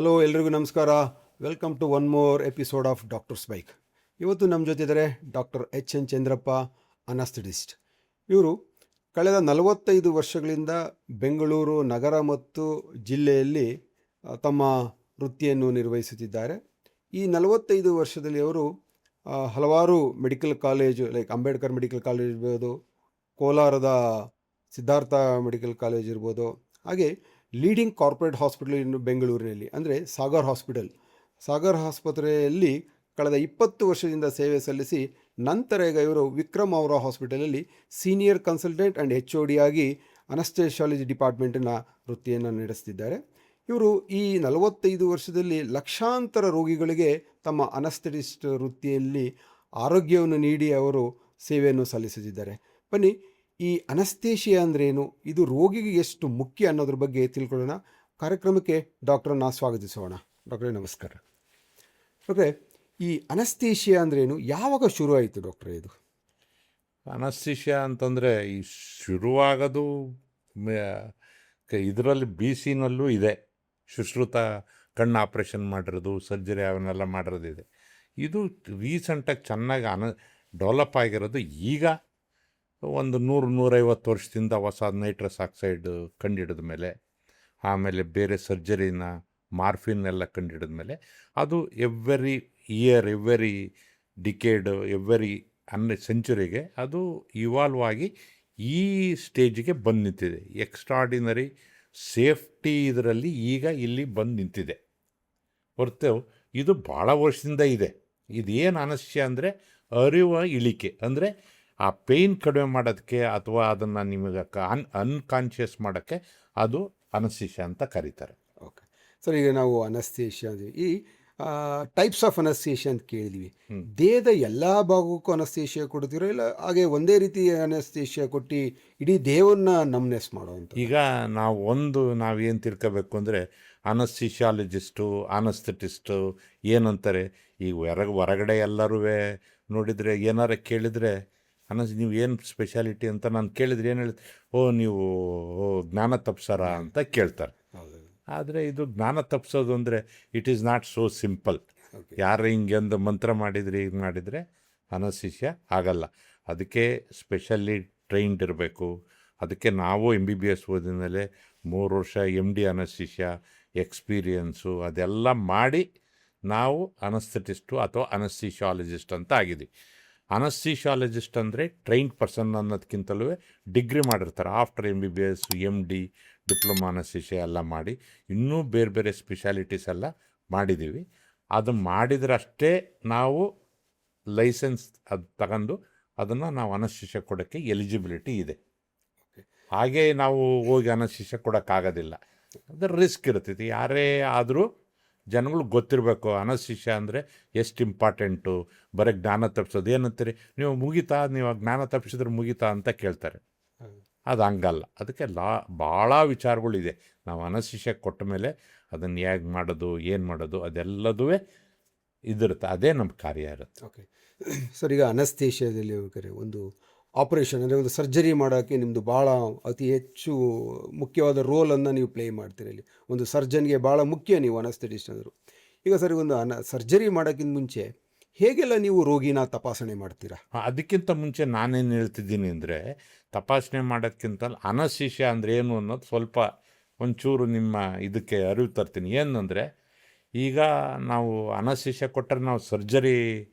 Hello, ಎಲ್ರಿಗೂ ನಮಸ್ಕಾರ. Welcome to one more episode of doctors bike. ಇವತ್ತು ನಮ್ಮ ಜೊತೆ ಇದ್ದಾರೆ ಡಾಕ್ಟರ್ ಎಚ್.ಎನ್. ಚಂದ್ರಪ್ಪ, ಅನಸ್ಥೆಟಿಸ್ಟ್. ಇವರು ಕಳೆದ 45 ವರ್ಷಗಳಿಂದ ಬೆಂಗಳೂರು ನಗರ ಮತ್ತು ಜಿಲ್ಲೆಯಲ್ಲಿ ತಮ್ಮ ವೃತ್ತಿಯನ್ನು ನಿರ್ವಹಿಸುತ್ತಿದ್ದಾರೆ. ಈ 45 ವರ್ಷದಲ್ಲಿ ಅವರು ಹಲವಾರು medical college, like Ambedkar medical college ಇರ್ಬೋದು, ಕೋಲಾರದ ಸಿದ್ಧಾರ್ಥ ಮೆಡಿಕಲ್ ಕಾಲೇಜ್ ಇರ್ಬೋದು, ಹಾಗೆ ಲೀಡಿಂಗ್ ಕಾರ್ಪೊರೇಟ್ ಹಾಸ್ಪಿಟಲ್ ಇನ್ನು ಬೆಂಗಳೂರಿನಲ್ಲಿ ಅಂದರೆ ಸಾಗರ್ ಆಸ್ಪತ್ರೆಯಲ್ಲಿ ಕಳೆದ 20 ವರ್ಷದಿಂದ ಸೇವೆ ಸಲ್ಲಿಸಿ ನಂತರ ಈಗ ಇವರು ವಿಕ್ರಮ್ ಅವರ ಹಾಸ್ಪಿಟಲಲ್ಲಿ ಸೀನಿಯರ್ ಕನ್ಸಲ್ಟೆಂಟ್ ಆ್ಯಂಡ್ HOD ಆಗಿ ಅನಸ್ಥೆಷಿಯಾಲಜಿ ಡಿಪಾರ್ಟ್ಮೆಂಟಿನ ವೃತ್ತಿಯನ್ನು ನಡೆಸ್ತಿದ್ದಾರೆ. ಇವರು ಈ 45 ವರ್ಷದಲ್ಲಿ ಲಕ್ಷಾಂತರ ರೋಗಿಗಳಿಗೆ ತಮ್ಮ ಅನಸ್ಥೆಟಿಸ್ಟ್ ವೃತ್ತಿಯಲ್ಲಿ ಆರೋಗ್ಯವನ್ನು ನೀಡಿ ಅವರು ಸೇವೆಯನ್ನು ಸಲ್ಲಿಸುತ್ತಿದ್ದಾರೆ. ಬನ್ನಿ, ಈ ಅನಸ್ತೇಷಿಯಾ ಅಂದ್ರೇನು, ಇದು ರೋಗಿಗೆ ಎಷ್ಟು ಮುಖ್ಯ ಅನ್ನೋದ್ರ ಬಗ್ಗೆ ತಿಳ್ಕೊಳ್ಳೋಣ. ಕಾರ್ಯಕ್ರಮಕ್ಕೆ ಡಾಕ್ಟ್ರನ್ನ ಸ್ವಾಗತಿಸೋಣ. ಡಾಕ್ಟ್ರೇ ನಮಸ್ಕಾರ. ಡಾಕ್ಟ್ರೇ, ಈ ಅನಸ್ತೇಷಿಯಾ ಅಂದ್ರೇನು, ಯಾವಾಗ ಶುರು ಆಯಿತು ಡಾಕ್ಟ್ರೇ ಇದು? ಅನಸ್ತೇಷಿಯಾ ಅಂತಂದರೆ ಈ ಶುರುವಾಗೋದು ಇದರಲ್ಲಿ BCನಲ್ಲೂ ಇದೆ. ಸುಶ್ರುತ ಕಣ್ಣು ಆಪ್ರೇಷನ್ ಮಾಡಿರೋದು, ಸರ್ಜರಿ ಅವನ್ನೆಲ್ಲ ಮಾಡಿರೋದಿದೆ. ಇದು ರೀಸೆಂಟಾಗಿ ಚೆನ್ನಾಗಿ ಡೆವಲಪ್ ಆಗಿರೋದು ಈಗ ಒಂದು 100-150 ವರ್ಷದಿಂದ ಹೊಸ ನೈಟ್ರಸ್ ಆಕ್ಸೈಡ್ ಕಂಡುಹಿಡಿದ ಮೇಲೆ, ಆಮೇಲೆ ಬೇರೆ ಸರ್ಜರಿನ ಮಾರ್ಫಿನ್ ಎಲ್ಲ ಕಂಡುಹಿಡಿದ ಮೇಲೆ, ಅದು every year, every decade, every ಸೆಂಚುರಿಗೆ ಅದು ಇವಾಲ್ವ್ ಆಗಿ ಈ ಸ್ಟೇಜಿಗೆ ಬಂದು ನಿಂತಿದೆ. ಎಕ್ಸ್ಟ್ರಾಡಿನರಿ ಸೇಫ್ಟಿ ಇದರಲ್ಲಿ ಈಗ ಇಲ್ಲಿ ಬಂದು ನಿಂತಿದೆ. ಹೊರತು ಇದು ಭಾಳ ವರ್ಷದಿಂದ ಇದೆ. ಇದೇನು ಅನಸ್ಯ ಅಂದರೆ ಅರಿವು ಇಳಿಕೆ, ಅಂದರೆ ಆ ಪೇಯ್ನ್ ಕಡಿಮೆ ಮಾಡೋದಕ್ಕೆ ಅಥವಾ ಅದನ್ನು ನಿಮಗೆ ಅನ್ಕಾನ್ಷಿಯಸ್ ಮಾಡೋಕ್ಕೆ ಅದು ಅನಸ್ತೇಷಿಯಾ ಅಂತ ಕರೀತಾರೆ. ಓಕೆ ಸರ್, ಈಗ ನಾವು ಅನಸ್ತೇಷಿಯಾ ಈ ಟೈಪ್ಸ್ ಆಫ್ ಅನಸ್ತೇಷಿಯಾ ಅಂತ ಕೇಳಿದ್ವಿ. ದೇಹದ ಎಲ್ಲ ಭಾಗಕ್ಕೂ ಅನಸ್ತೇಷಿಯಾ ಕೊಡ್ತೀರೋ, ಇಲ್ಲ ಹಾಗೆ ಒಂದೇ ರೀತಿ ಅನಸ್ತೇಷಿಯಾ ಕೊಟ್ಟು ಇಡೀ ದೇಹವನ್ನು ನಮ್ನೆಸ್ ಮಾಡೋವಂಥ? ಈಗ ನಾವೇನು ತಿಳ್ಕೋಬೇಕು ಅಂದರೆ, ಅನಸ್ಥಿಷಿಯಾಲಜಿಸ್ಟು, ಅನಸ್ಥೆಟಿಸ್ಟು ಏನಂತಾರೆ, ಈಗ ಹೊರಗಡೆ ಎಲ್ಲರೂ ನೋಡಿದರೆ ಏನಾರ ಕೇಳಿದರೆ ನೀವು ಏನು ಸ್ಪೆಷಾಲಿಟಿ ಅಂತ ನಾನು ಕೇಳಿದ್ರೆ ಏನು ಹೇಳ್ತಾರೆ, ನೀವು ಜ್ಞಾನ ತಪ್ಸರ ಅಂತ ಕೇಳ್ತಾರೆ. ಆದರೆ ಇದು ಜ್ಞಾನ ತಪ್ಸೋದು ಅಂದರೆ it is not so simple. ಯಾರು ಹಿಂಗೆ ಒಂದು ಮಂತ್ರ ಮಾಡಿದರೆ ಅನಸ್ತೇಷಿಯಾ ಆಗಲ್ಲ. ಅದಕ್ಕೆ ಸ್ಪೆಷಲಿ ಟ್ರೈನ್ಡ್ ಇರಬೇಕು. ಅದಕ್ಕೆ ನಾವು MBBS ಓದಿದ ಮೇಲೆ 3 ವರ್ಷ MD ಅನಸ್ತೇಷಿಯಾ ಎಕ್ಸ್ಪೀರಿಯನ್ಸು ಅದೆಲ್ಲ ಮಾಡಿ ನಾವು ಅನಸ್ಥೆಟಿಸ್ಟು ಅಥವಾ ಅನಸ್ಥಿಷಿಯಾಲಜಿಸ್ಟ್ ಅಂತ ಆಗಿದ್ದೀವಿ. ಅನಸ್ಥಿಷಿಯಾಲಜಿಸ್ಟ್ ಅಂದರೆ ಟ್ರೈನ್ಡ್ ಪರ್ಸನ್ ಅನ್ನೋದಕ್ಕಿಂತಲೂ ಡಿಗ್ರಿ ಮಾಡಿರ್ತಾರೆ. After MBBS, MD, diploma anaesthesia ಎಲ್ಲ ಮಾಡಿ ಇನ್ನೂ ಬೇರೆ ಬೇರೆ ಸ್ಪೆಷಾಲಿಟೀಸ್ ಎಲ್ಲ ಮಾಡಿದ್ದೀವಿ. ಅದು ಮಾಡಿದ್ರಷ್ಟೇ ನಾವು ಲೈಸೆನ್ಸ್ ಅದು ತಗೊಂಡು ಅದನ್ನು ನಾವು ಅನಸ್ತೇಷಿಯಾ ಕೊಡೋಕ್ಕೆ ಎಲಿಜಿಬಿಲಿಟಿ ಇದೆ. ಹಾಗೆ ನಾವು ಹೋಗಿ ಅನಸ್ತೇಷಿಯಾ ಕೊಡೋಕ್ಕಾಗೋದಿಲ್ಲ. ಅದರ ರಿಸ್ಕ್ ಇರ್ತೈತಿ. ಯಾರೇ ಆದರೂ ಜನಗಳು ಗೊತ್ತಿರಬೇಕು ಅನಸ್ತೇಷಿಯಾ ಅಂದರೆ ಎಷ್ಟು ಇಂಪಾರ್ಟೆಂಟು. ಬರೀ ಜ್ಞಾನ ತಪ್ಪಿಸೋದು ಏನಂತೀರಿ ನೀವು, ನೀವು ಜ್ಞಾನ ತಪ್ಪಿಸಿದ್ರೆ ಮುಗೀತಾ ಅಂತ ಕೇಳ್ತಾರೆ. ಅದು ಹಂಗಲ್ಲ. ಅದಕ್ಕೆ ಭಾಳ ವಿಚಾರಗಳಿದೆ. ನಾವು ಅನಸ್ತೇಷಿಯಾ ಕೊಟ್ಟ ಮೇಲೆ ಅದನ್ನು ಹೇಗೆ ಮಾಡೋದು, ಏನು ಮಾಡೋದು, ಅದೆಲ್ಲದೂ ಇದಿರುತ್ತೆ. ಅದೇ ನಮ್ಮ ಕಾರ್ಯ ಇರುತ್ತೆ. ಓಕೆ ಸರ್, ಈಗ ಅನಸ್ತೇಷಿಯಾದಲ್ಲಿ ಒಂದು ಆಪರೇಷನ್ ಅಂದರೆ ಒಂದು ಸರ್ಜರಿ ಮಾಡೋಕ್ಕೆ ನಿಮ್ಮದು ಭಾಳ ಅತಿ ಹೆಚ್ಚು ಮುಖ್ಯವಾದ ರೋಲನ್ನು ನೀವು ಪ್ಲೇ ಮಾಡ್ತೀರಿ. ಇಲ್ಲಿ ಒಂದು ಸರ್ಜನ್ಗೆ ಭಾಳ ಮುಖ್ಯ ನೀವು ಅನಸ್ಥೆಟಿಸ್ಟ್ ಅಂದರು. ಈಗ ಸರಿ, ಒಂದು ಸರ್ಜರಿ ಮಾಡೋಕ್ಕಿಂತ ಮುಂಚೆ ಹೇಗೆಲ್ಲ ನೀವು ರೋಗಿನ ತಪಾಸಣೆ ಮಾಡ್ತೀರಾ? ಅದಕ್ಕಿಂತ ಮುಂಚೆ ನಾನೇನು ಹೇಳ್ತಿದ್ದೀನಿ ಅಂದರೆ, ತಪಾಸಣೆ ಮಾಡೋದಕ್ಕಿಂತ ಅನಸ್ತೇಷಿಯಾ ಅಂದರೆ ಏನು ಅನ್ನೋದು ಸ್ವಲ್ಪ ಒಂಚೂರು ನಿಮ್ಮ ಇದಕ್ಕೆ ಅರಿವು ತರ್ತೀನಿ. ಏನಂದರೆ, ಈಗ ನಾವು ಅನಸ್ತೇಷಿಯಾ ಕೊಟ್ಟರೆ ನಾವು ಸರ್ಜರಿ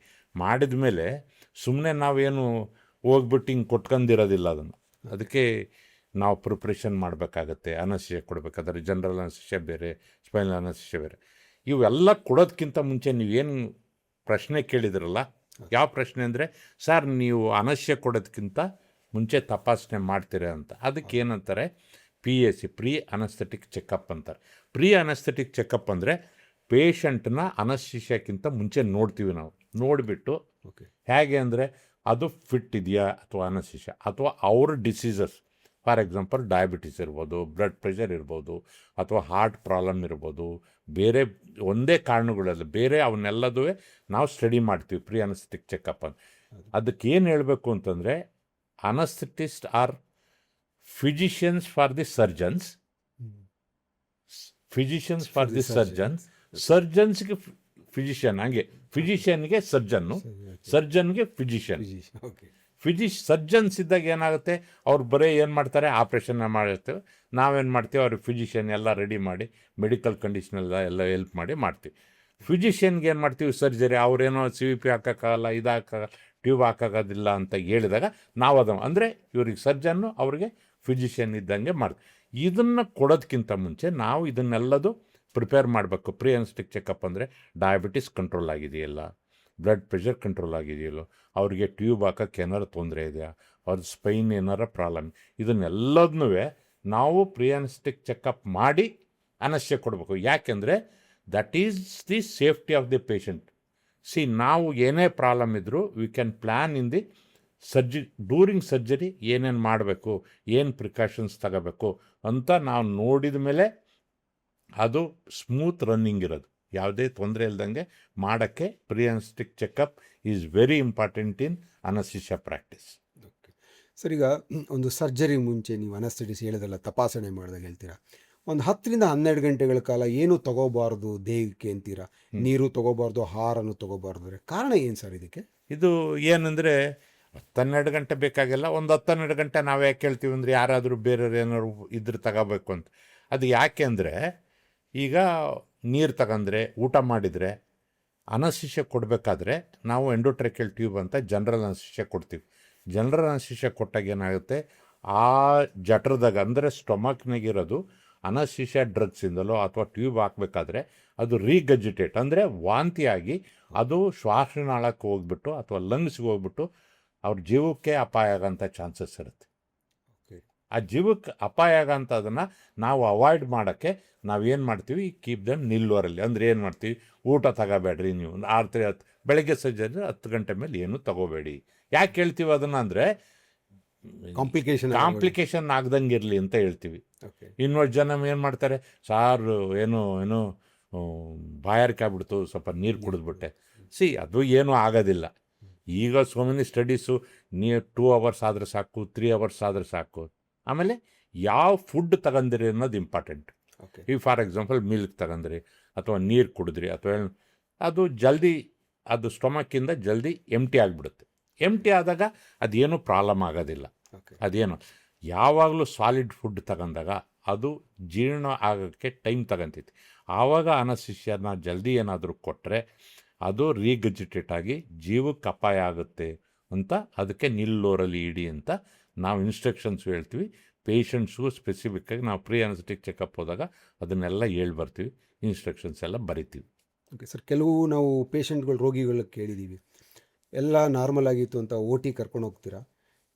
ಮಾಡಿದ ಮೇಲೆ ಸುಮ್ಮನೆ ನಾವೇನು ಹೋಗ್ಬಿಟ್ಟು ಹಿಂಗೆ ಕೊಟ್ಕೊಂಡಿರೋದಿಲ್ಲ. ಅದಕ್ಕೆ ನಾವು ಪ್ರಿಪ್ರೇಷನ್ ಮಾಡಬೇಕಾಗತ್ತೆ. ಅನಸ್ತೇಷಿಯಾ ಕೊಡಬೇಕಾದ್ರೆ ಜನರಲ್ ಅನಸ್ತೇಷಿಯಾ ಬೇರೆ, ಸ್ಪೈನಲ್ ಅನಸ್ತೇಷಿಯಾ ಬೇರೆ. ಇವೆಲ್ಲ ಕೊಡೋದಕ್ಕಿಂತ ಮುಂಚೆ ನೀವೇನು ಪ್ರಶ್ನೆ ಕೇಳಿದ್ರಲ್ಲ, ಯಾವ ಪ್ರಶ್ನೆ ಅಂದರೆ, ಸರ್ ನೀವು ಅನಸ್ತೇಷಿಯಾ ಕೊಡೋದಕ್ಕಿಂತ ಮುಂಚೆ ತಪಾಸಣೆ ಮಾಡ್ತೀರಾ ಅಂತ. ಅದಕ್ಕೆ ಏನಂತಾರೆ, PAC, ಪ್ರೀ ಅನಸ್ಥೆಟಿಕ್ ಚೆಕಪ್ ಅಂತಾರೆ. ಪ್ರೀ ಅನಸ್ಥೆಟಿಕ್ ಚೆಕಪ್ ಅಂದರೆ ಪೇಷಂಟ್ನ ಅನಸ್ತೇಷಿಯಾಕ್ಕಿಂತ ಮುಂಚೆ ನೋಡ್ತೀವಿ ನಾವು. ನೋಡಿಬಿಟ್ಟು ಹೇಗೆ ಅಂದರೆ ಅದು ಫಿಟ್ ಇದೆಯಾ ಅಥವಾ ಅನಸ್ತೇಷಿಯಾ, ಅಥವಾ ಅವ್ರ ಡಿಸೀಸಸ್, ಫಾರ್ ಎಕ್ಸಾಂಪಲ್ ಡಯಾಬಿಟಿಸ್ ಇರ್ಬೋದು, ಬ್ಲಡ್ ಪ್ರೆಷರ್ ಇರ್ಬೋದು, ಅಥವಾ ಹಾರ್ಟ್ ಪ್ರಾಬ್ಲಮ್ ಇರ್ಬೋದು, ಬೇರೆ ಒಂದೇ ಕಾರಣಗಳಲ್ಲ, ಬೇರೆ ಅವನ್ನೆಲ್ಲದೂ ನಾವು ಸ್ಟಡಿ ಮಾಡ್ತೀವಿ ಪ್ರೀ ಅನಸ್ಥೆಟಿಕ್ ಚೆಕಪ್ ಅಂತ. ಅದಕ್ಕೆ ಏನು ಹೇಳಬೇಕು ಅಂತಂದರೆ, anaesthetist are physicians for the surgeons, ಸರ್ಜನ್ಸ್ಗೆ ಫಿಸಿಷಿಯನ್, ಹಂಗೆ ಫಿಸಿಷಿಯನ್ಗೆ ಸರ್ಜನ್ನು, ಸರ್ಜನ್ಗೆ ಫಿಸಿಷಿಯನ್. ಓಕೆ. ಸರ್ಜನ್ಸ್ ಇದ್ದಾಗ ಏನಾಗುತ್ತೆ, ಅವ್ರು ಬರೀ ಏನು ಮಾಡ್ತಾರೆ, ಆಪ್ರೇಷನ್ನ ಮಾಡಿರ್ತೇವೆ. ನಾವೇನು ಮಾಡ್ತೀವಿ, ಅವ್ರಿಗೆ ಫಿಸಿಷಿಯನ್ ಎಲ್ಲ ರೆಡಿ ಮಾಡಿ ಮೆಡಿಕಲ್ ಕಂಡೀಷನೆಲ್ಲ ಹೆಲ್ಪ್ ಮಾಡಿ ಮಾಡ್ತೀವಿ. ಫಿಸಿಷಿಯನ್ಗೆ ಏನು ಮಾಡ್ತೀವಿ, ಸರ್ಜರಿ. ಅವ್ರೇನೋ CVP ಹಾಕೋಕ್ಕಾಗಲ್ಲ, ಇದು ಹಾಕೋಕ್ಕಾಗಲ್ಲ, ಟ್ಯೂಬ್ ಹಾಕೋಕ್ಕಾಗೋದಿಲ್ಲ ಅಂತ ಹೇಳಿದಾಗ ನಾವು ಅದನ್ನು ಅಂದರೆ ಇವ್ರಿಗೆ ಸರ್ಜನ್ನು, ಅವ್ರಿಗೆ ಫಿಸಿಷಿಯನ್ ಇದ್ದಂಗೆ ಮಾಡ್ತೀವಿ. ಇದನ್ನು ಕೊಡೋದಕ್ಕಿಂತ ಮುಂಚೆ ನಾವು ಇದನ್ನೆಲ್ಲದು ಪ್ರಿಪೇರ್ ಮಾಡಬೇಕು. ಪ್ರೀ ಅನಸ್ಟಿಕ್ ಚೆಕಪ್ ಅಂದರೆ ಡಯಾಬಿಟಿಸ್ ಕಂಟ್ರೋಲ್ ಆಗಿದೆಯಲ್ಲ, ಬ್ಲಡ್ ಪ್ರೆಷರ್ ಕಂಟ್ರೋಲ್ ಆಗಿದೆಯಲ್ಲೋ, ಅವ್ರಿಗೆ ಟ್ಯೂಬ್ ಹಾಕೋಕ್ಕೆ ಏನಾರು ತೊಂದರೆ ಇದೆಯಾ, ಅವ್ರ ಸ್ಪೈನ್ ಏನಾರ ಪ್ರಾಬ್ಲಮ್, ಇದನ್ನೆಲ್ಲದನ್ನೂ ನಾವು ಪ್ರೀ ಅನಸ್ಟಿಕ್ ಚೆಕಪ್ ಮಾಡಿ ಅನಸ್ಯ ಕೊಡಬೇಕು. ಯಾಕೆಂದರೆ that is the safety of the patient. ನಾವು ಏನೇ ಪ್ರಾಬ್ಲಮ್ ಇದ್ದರೂ we can plan in the during surgery ಏನೇನು ಮಾಡಬೇಕು, ಏನು ಪ್ರಿಕಾಷನ್ಸ್ ತಗೋಬೇಕು ಅಂತ ನಾವು ನೋಡಿದ ಮೇಲೆ ಅದು ಸ್ಮೂತ್ ರನ್ನಿಂಗ್ ಇರೋದು, ಯಾವುದೇ ತೊಂದರೆ ಇಲ್ದಂಗೆ ಮಾಡೋಕ್ಕೆ pre anaesthetic checkup is very important in anaesthesia practice. Okay sir, ಈಗ ಒಂದು ಸರ್ಜರಿ ಮುಂಚೆ ನೀವು ಅನಸ್ಥೆಟಿಸ್ ಹೇಳಿದೆಲ್ಲ ತಪಾಸಣೆ ಮಾಡಿದಾಗ ಹೇಳ್ತೀರಾ, ಒಂದು 10ರಿಂದ 12 ಗಂಟೆಗಳ ಕಾಲ ಏನೂ ತಗೋಬಾರ್ದು ದೇಹಕ್ಕೆ ಅಂತೀರಾ, ನೀರು ತಗೋಬಾರ್ದು, ಆಹಾರನೂ ತಗೋಬಾರ್ದು. ಕಾರಣ ಏನು ಸರ್ ಇದಕ್ಕೆ? ಇದು ಏನಂದರೆ 12 ಗಂಟೆ ಬೇಕಾಗಿಲ್ಲ, ಒಂದು 12 ಗಂಟೆ ನಾವು ಯಾಕೆ ಹೇಳ್ತೀವಿ ಅಂದರೆ, ಯಾರಾದರೂ ಬೇರೆಯವ್ರು ಏನಾದ್ರು ಇದ್ರೆ ತಗೋಬೇಕು ಅಂತ. ಅದು ಯಾಕೆ ಅಂದರೆ, ಈಗ ನೀರು ತಗೊಂಡ್ರೆ, ಊಟ ಮಾಡಿದರೆ, ಅನಸ್ಟಿಷಿಯಾ ಕೊಡಬೇಕಾದ್ರೆ ನಾವು ಎಂಡೋಟ್ರೆಕಿಯಲ್ ಟ್ಯೂಬ್ ಅಂತ ಜನರಲ್ ಅನಸ್ಟಿಷಿಯಾ ಕೊಡ್ತೀವಿ. ಜನರಲ್ ಅನಸ್ಟಿಷಿಯಾ ಕೊಟ್ಟಾಗ ಏನಾಗುತ್ತೆ, ಆ ಜಠರದಾಗ ಅಂದರೆ ಸ್ಟೊಮಕ್ನಾಗಿರೋದು ಅನಸ್ಟಿಷಿಯಾ ಡ್ರಗ್ಸಿಂದಲೋ ಅಥವಾ ಟ್ಯೂಬ್ ಹಾಕಬೇಕಾದ್ರೆ ಅದು ರೀಗಜಿಟೇಟ್ ಅಂದರೆ ವಾಂತಿಯಾಗಿ ಅದು ಶ್ವಾಸನಾಳಕ್ಕೆ ಹೋಗ್ಬಿಟ್ಟು ಅಥವಾ ಲಂಗ್ಸ್ಗೆ ಹೋಗ್ಬಿಟ್ಟು ಅವ್ರ ಜೀವಕ್ಕೆ ಅಪಾಯ ಆಗೋಂಥ ಚಾನ್ಸಸ್ ಇರುತ್ತೆ. ಆ ಜೀವಕ್ಕೆ ಅಪಾಯ ಆಗೋಂಥದನ್ನು ನಾವು ಅವಾಯ್ಡ್ ಮಾಡೋಕ್ಕೆ ನಾವೇನು ಮಾಡ್ತೀವಿ, ಕೀಪ್ ದಮ್ ನಿಲ್ಲುವರಲ್ಲಿ. ಅಂದರೆ ಏನು ಮಾಡ್ತೀವಿ, ಊಟ ತಗೋಬೇಡ್ರಿ, ನೀವು 6-10 ಬೆಳಗ್ಗೆ ಸರ್ಜರಿ 10 ಗಂಟೆ ಮೇಲೆ ಏನು ತಗೋಬೇಡಿ. ಯಾಕೆ ಹೇಳ್ತೀವಿ ಅದನ್ನು ಅಂದರೆ, ಕಾಂಪ್ಲಿಕೇಶನ್ ಆಗ್ದಂಗೆ ಇರಲಿ ಅಂತ ಹೇಳ್ತೀವಿ. ಇನ್ನೊಂದು ಜನ ಏನು ಮಾಡ್ತಾರೆ, ಸಾರು ಏನೋ ಬಾಯಾರಿಕೆ ಆಗ್ಬಿಡ್ತು, ಸ್ವಲ್ಪ ನೀರು ಕುಡಿದ್ಬಿಟ್ಟೆ. ಅದು ಏನೂ ಆಗೋದಿಲ್ಲ. ಈಗ ಸೋ ಮೆನಿ ಸ್ಟಡೀಸು, 2 ಅವರ್ಸ್ ಆದರೆ ಸಾಕು, 3 ಅವರ್ಸ್ ಆದರೆ ಸಾಕು. ಆಮೇಲೆ ಯಾವ ಫುಡ್ ತಗೊಂಡ್ರಿ ಅನ್ನೋದು ಇಂಪಾರ್ಟೆಂಟ್. ಈಗ ಫಾರ್ ಎಕ್ಸಾಂಪಲ್ ಮಿಲ್ಕ್ ತಗೊಂಡ್ರಿ ಅಥವಾ ನೀರು ಕುಡಿದ್ರಿ ಅಥವಾ ಅದು ಜಲ್ದಿ ಅದು ಸ್ಟೊಮಕ್ಕಿಂದ ಜಲ್ದಿ ಎಂಟಿ ಆಗಿಬಿಡುತ್ತೆ. ಎಂಟಿ ಆದಾಗ ಅದೇನೂ ಪ್ರಾಬ್ಲಮ್ ಆಗೋದಿಲ್ಲ. ಅದೇನು ಯಾವಾಗಲೂ ಸಾಲಿಡ್ ಫುಡ್ ತಗೊಂಡಾಗ ಅದು ಜೀರ್ಣ ಆಗೋಕ್ಕೆ ಟೈಮ್ ತಗೊಂತೈತಿ. ಆವಾಗ ಅನಸ್ಟಿಷಿಯಾನ ಜಲ್ದಿ ಏನಾದರೂ ಕೊಟ್ಟರೆ ಅದು ರೀಗಜಿಟೇಟ್ ಆಗಿ ಜೀವಕ್ಕೆ ಅಪಾಯ ಆಗುತ್ತೆ ಅಂತ ಅದಕ್ಕೆ ನಿಲ್ಲೋರಲ್ಲಿ ಇಡಿ ಅಂತ ನಾವು ಇನ್ಸ್ಟ್ರಕ್ಷನ್ಸ್ ಹೇಳ್ತೀವಿ. ಪೇಷಂಟ್ಸ್ಗೂ ಸ್ಪೆಸಿಫಿಕ್ಕಾಗಿ ನಾವು ಪ್ರೀ ಅನಸ್ಟಿಕ್ ಚೆಕಪ್ ಹೋದಾಗ ಅದನ್ನೆಲ್ಲ ಹೇಳಿ ಬರ್ತೀವಿ, ಇನ್ಸ್ಟ್ರಕ್ಷನ್ಸ್ ಎಲ್ಲ ಬರಿತೀವಿ. ಓಕೆ ಸರ್, ಕೆಲವು ನಾವು ಪೇಷಂಟ್ಗಳು ರೋಗಿಗಳಿಗೆ ಕೇಳಿದ್ದೀವಿ, ಎಲ್ಲ ನಾರ್ಮಲ್ ಆಗಿತ್ತು ಅಂತ OT ಕರ್ಕೊಂಡು ಹೋಗ್ತೀರಾ,